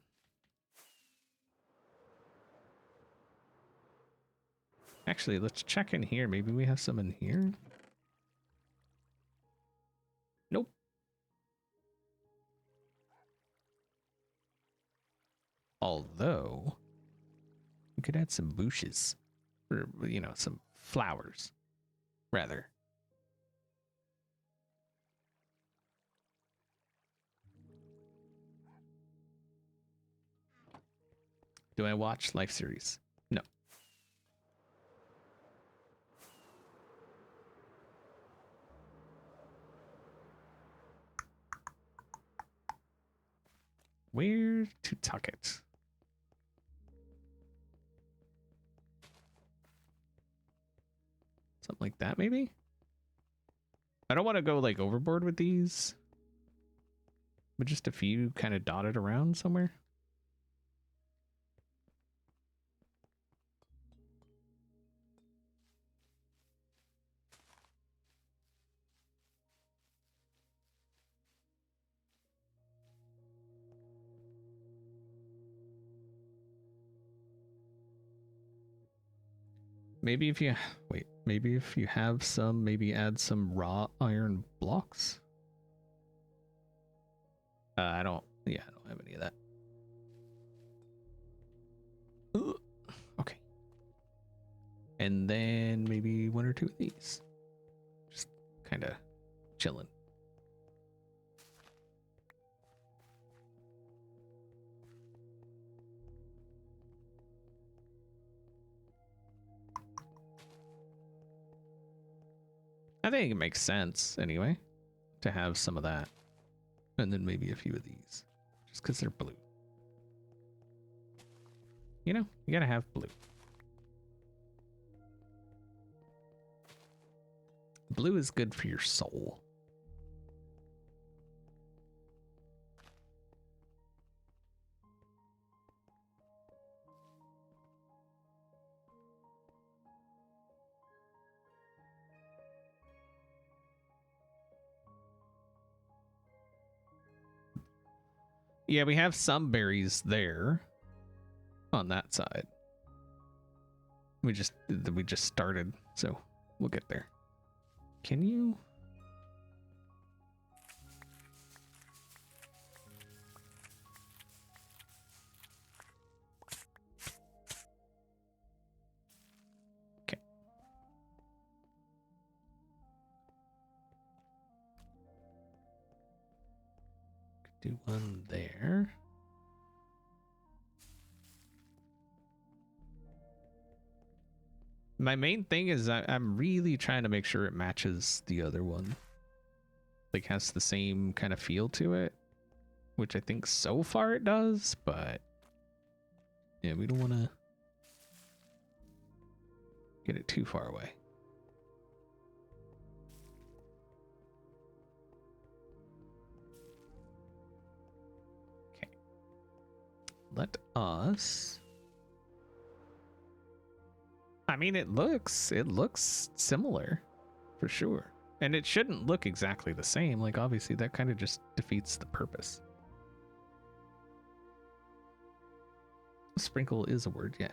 Actually, let's check in here. Maybe we have some in here. Nope. Although, we could add some bushes. Or, you know, some flowers, rather. Do I watch Life series? No. Where to tuck it? Something like that, maybe? I don't want to go like overboard with these, but just a few kind of dotted around somewhere. Maybe if you wait, maybe if you have some, maybe add some raw iron blocks. I don't have any of that. Ugh. Okay. And then maybe one or two of these. Just kind of chilling. I think it makes sense anyway to have some of that. And then maybe a few of these. Just because they're blue. You know, you gotta have blue. Blue is good for your soul. Yeah, we have some berries there on that side. We just started, so we'll get there. Can you? Okay. Do one there. My main thing is I'm really trying to make sure it matches the other one. Like has the same kind of feel to it, which I think so far it does, but yeah, we don't want to get it too far away. Okay. Let us... I mean, it looks similar for sure. And it shouldn't look exactly the same. Like, obviously, that kind of just defeats the purpose. Sprinkle is a word, yeah.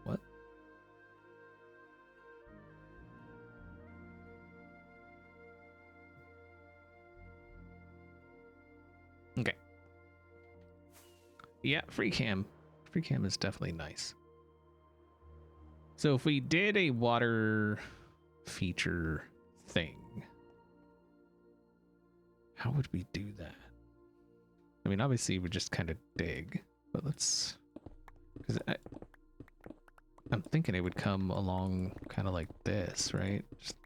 What? Okay. Yeah, free cam. Free cam is definitely nice. So if we did a water feature thing, how would we do that? I mean, obviously we just kind of dig, but let's, because I'm thinking it would come along kind of like this, right? Just,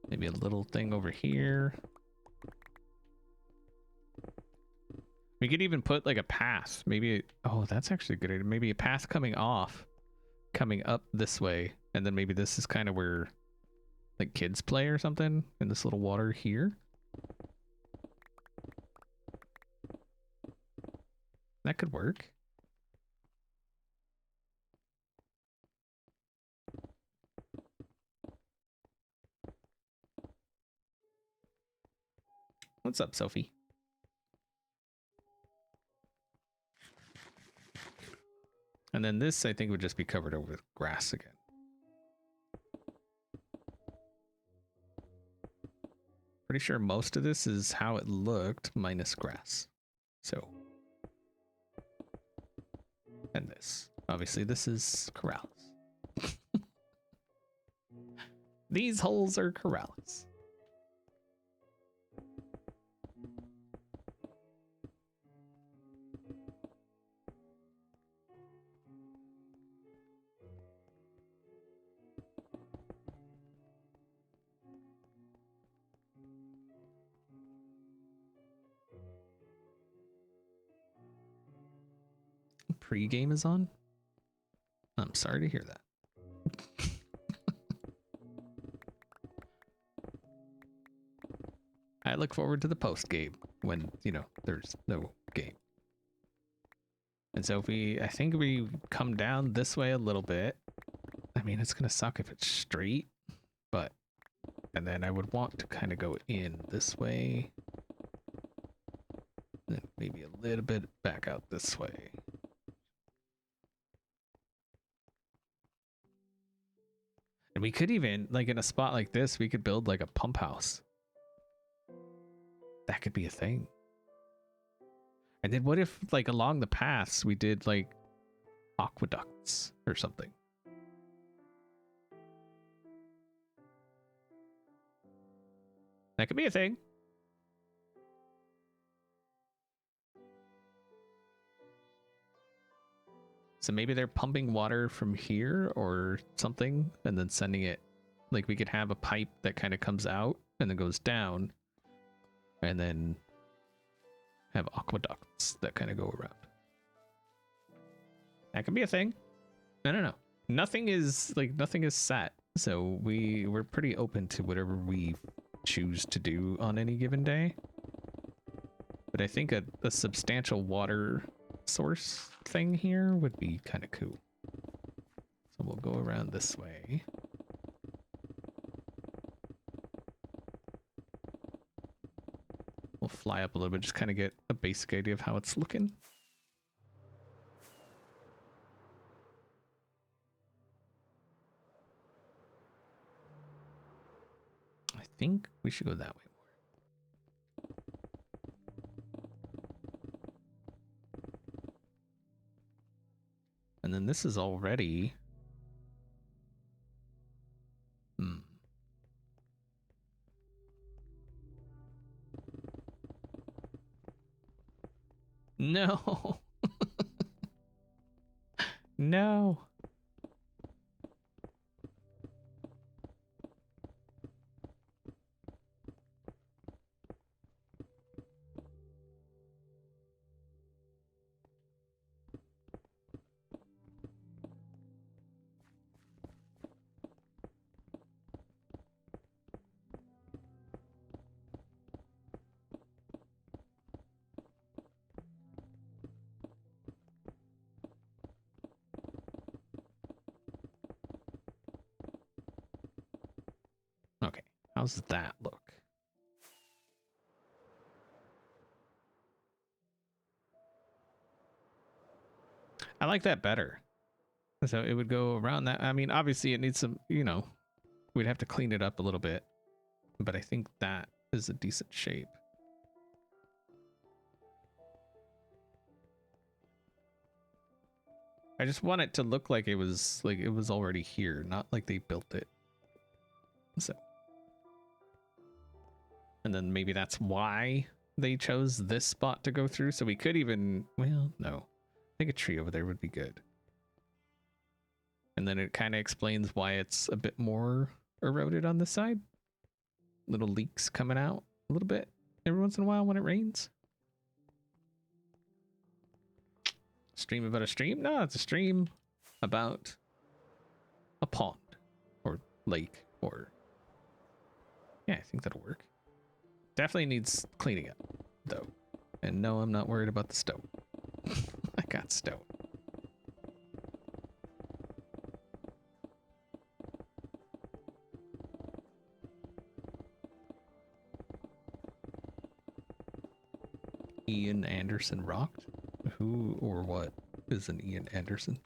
maybe a little thing over here. We could even put like a path. Maybe, oh, that's actually a good idea. Maybe a path coming off, coming up this way. And then maybe this is kind of where like kids play or something in this little water here. That could work. What's up, Sophie? And then this, I think, would just be covered over with grass again. Pretty sure most of this is how it looked, minus grass. So. And this. Obviously, this is corrals. These holes are corrals. Pre-game is on? I'm sorry to hear that. I look forward to the post game when, you know, there's no game. And so if we, I think we come down this way a little bit. I mean, it's going to suck if it's straight, but, and then I would want to kind of go in this way. Then maybe a little bit back out this way. And we could even, like in a spot like this, we could build like a pump house. That could be a thing. And then what if like along the paths we did like aqueducts or something? That could be a thing. So maybe they're pumping water from here or something and then sending it Like we could have a pipe that kind of comes out and then goes down, and then have aqueducts that kind of go around. That could be a thing. I don't know. Nothing is set, so we're pretty open to whatever we choose to do on any given day. But I think a substantial water source thing here would be kind of cool. So we'll go around this way. We'll fly up a little bit, just kind of get a basic idea of how it's looking. I think we should go that way more. And then this is already... No. No. Okay, how's that look? I like that better. So it would go around that. I mean, obviously it needs some, you know, we'd have to clean it up a little bit, but I think that is a decent shape. I just want it to look like it was already here, not like they built it. So, and then maybe that's why they chose this spot to go through. So we could even, well, no, I think a tree over there would be good. And then it kind of explains why it's a bit more eroded on this side. Little leaks coming out a little bit every once in a while when it rains. Stream about a stream? No, it's a stream about a pond or lake or... Yeah, I think that'll work. Definitely needs cleaning up, though. And no, I'm not worried about the stone. I got stone. Ian Anderson rocked? Who or what is an Ian Anderson?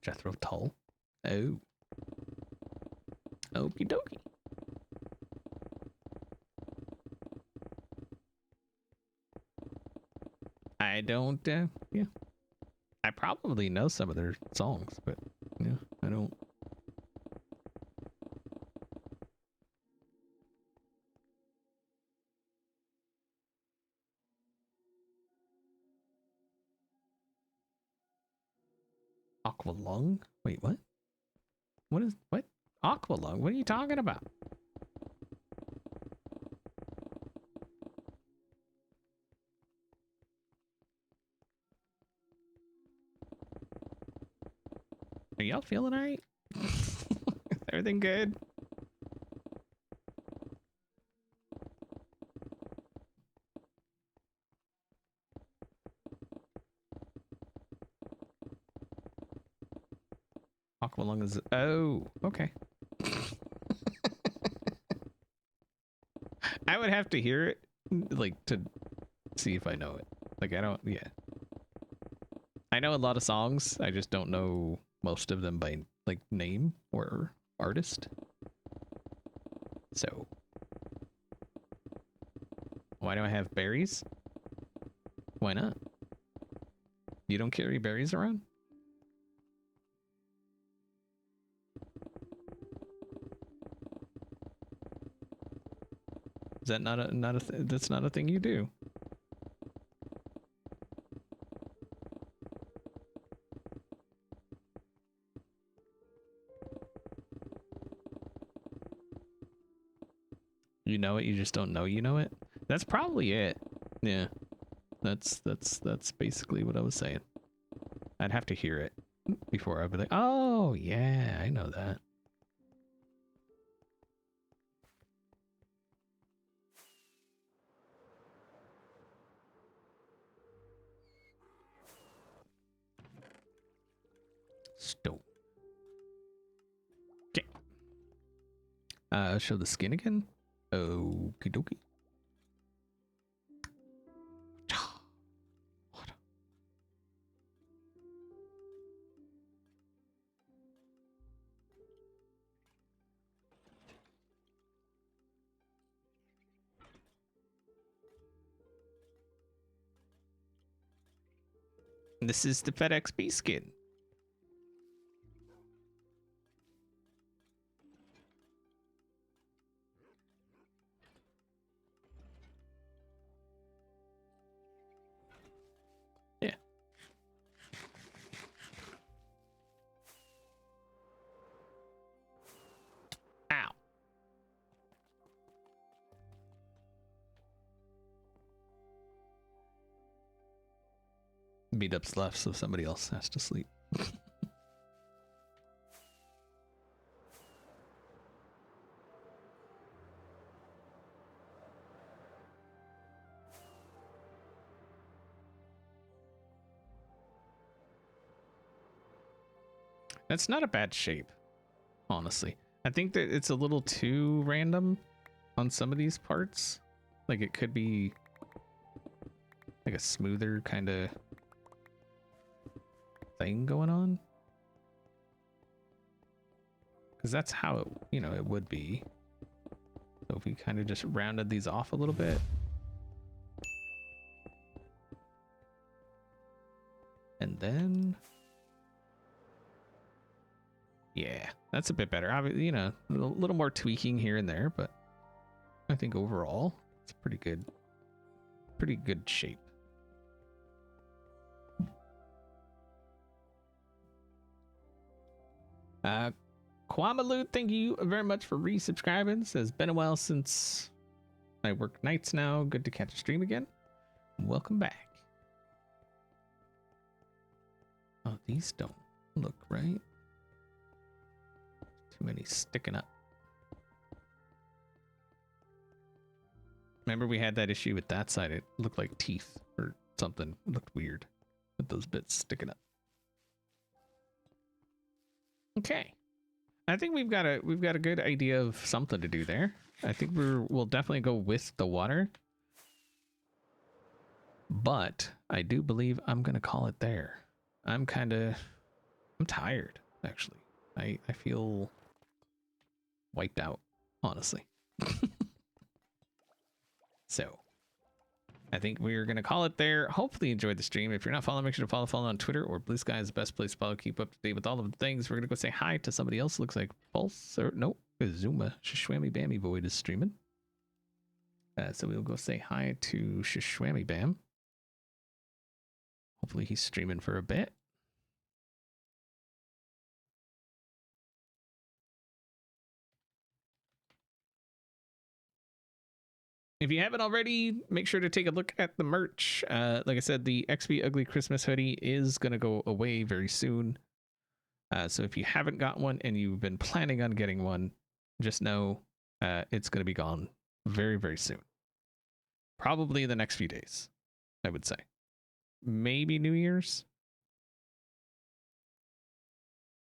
Jethro Tull? Oh. Okie dokie. I don't, yeah. I probably know some of their songs, but yeah, I don't. Aqualung? Wait, what? What? Aqualung? What are you talking about? Are y'all feeling alright? Everything good? Aqualung is... Oh, okay. I would have to hear it, like, to see if I know it. Like, I don't... Yeah. I know a lot of songs. I just don't know most of them by, like, name or artist. So... Why do I have berries? Why not? You don't carry berries around? Is that that's not a thing you do? You know it, you just don't know you know it? That's probably it. Yeah. That's basically what I was saying. I'd have to hear it before I'd be like, oh yeah, I know that. Stove. Okay. Show the skin again. Okie dokie. This is the FedXB skin. Yeah. Ow. Beat up's left, so somebody else has to sleep. That's not a bad shape, honestly. I think that it's a little too random on some of these parts. Like it could be like a smoother kind of thing going on. Because that's how it, you know, it would be. So if we kind of just rounded these off a little bit. And then... yeah, that's a bit better. Obviously, you know, a little more tweaking here and there, but I think overall it's pretty good shape. Kwamalu, thank you very much for resubscribing. Says, been a while since I work nights now. Good to catch a stream again. Welcome back. Oh, these don't look right. Too many sticking up. Remember we had that issue with that side. It looked like teeth or something. It looked weird with those bits sticking up. Okay. I think we've got a good idea of something to do there. I think we'll definitely go with the water. But I do believe I'm going to call it there. I'm tired, actually. I feel wiped out, honestly. So I think we're going to call it there. Hopefully you enjoyed the stream. If you're not following, make sure to follow on Twitter, or Blue Sky is the best place to follow. Keep up to date with all of the things. We're going to go say hi to somebody else. Looks like Pulse, or nope, Zuma. Shishwami Bammy Void is streaming. So we'll go say hi to Shishwami Bam. Hopefully he's streaming for a bit. If you haven't already, make sure to take a look at the merch. Like I said, the XB Ugly Christmas hoodie is going to go away very soon. So if you haven't got one and you've been planning on getting one, just know it's going to be gone very, very soon. Probably in the next few days, I would say. Maybe New Year's.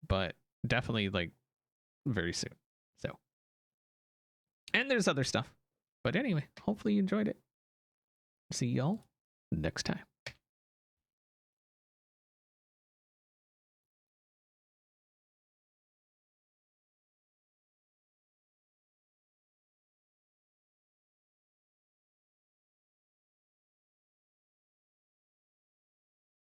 But definitely like very soon. So, and there's other stuff. But anyway, hopefully you enjoyed it. See y'all next time.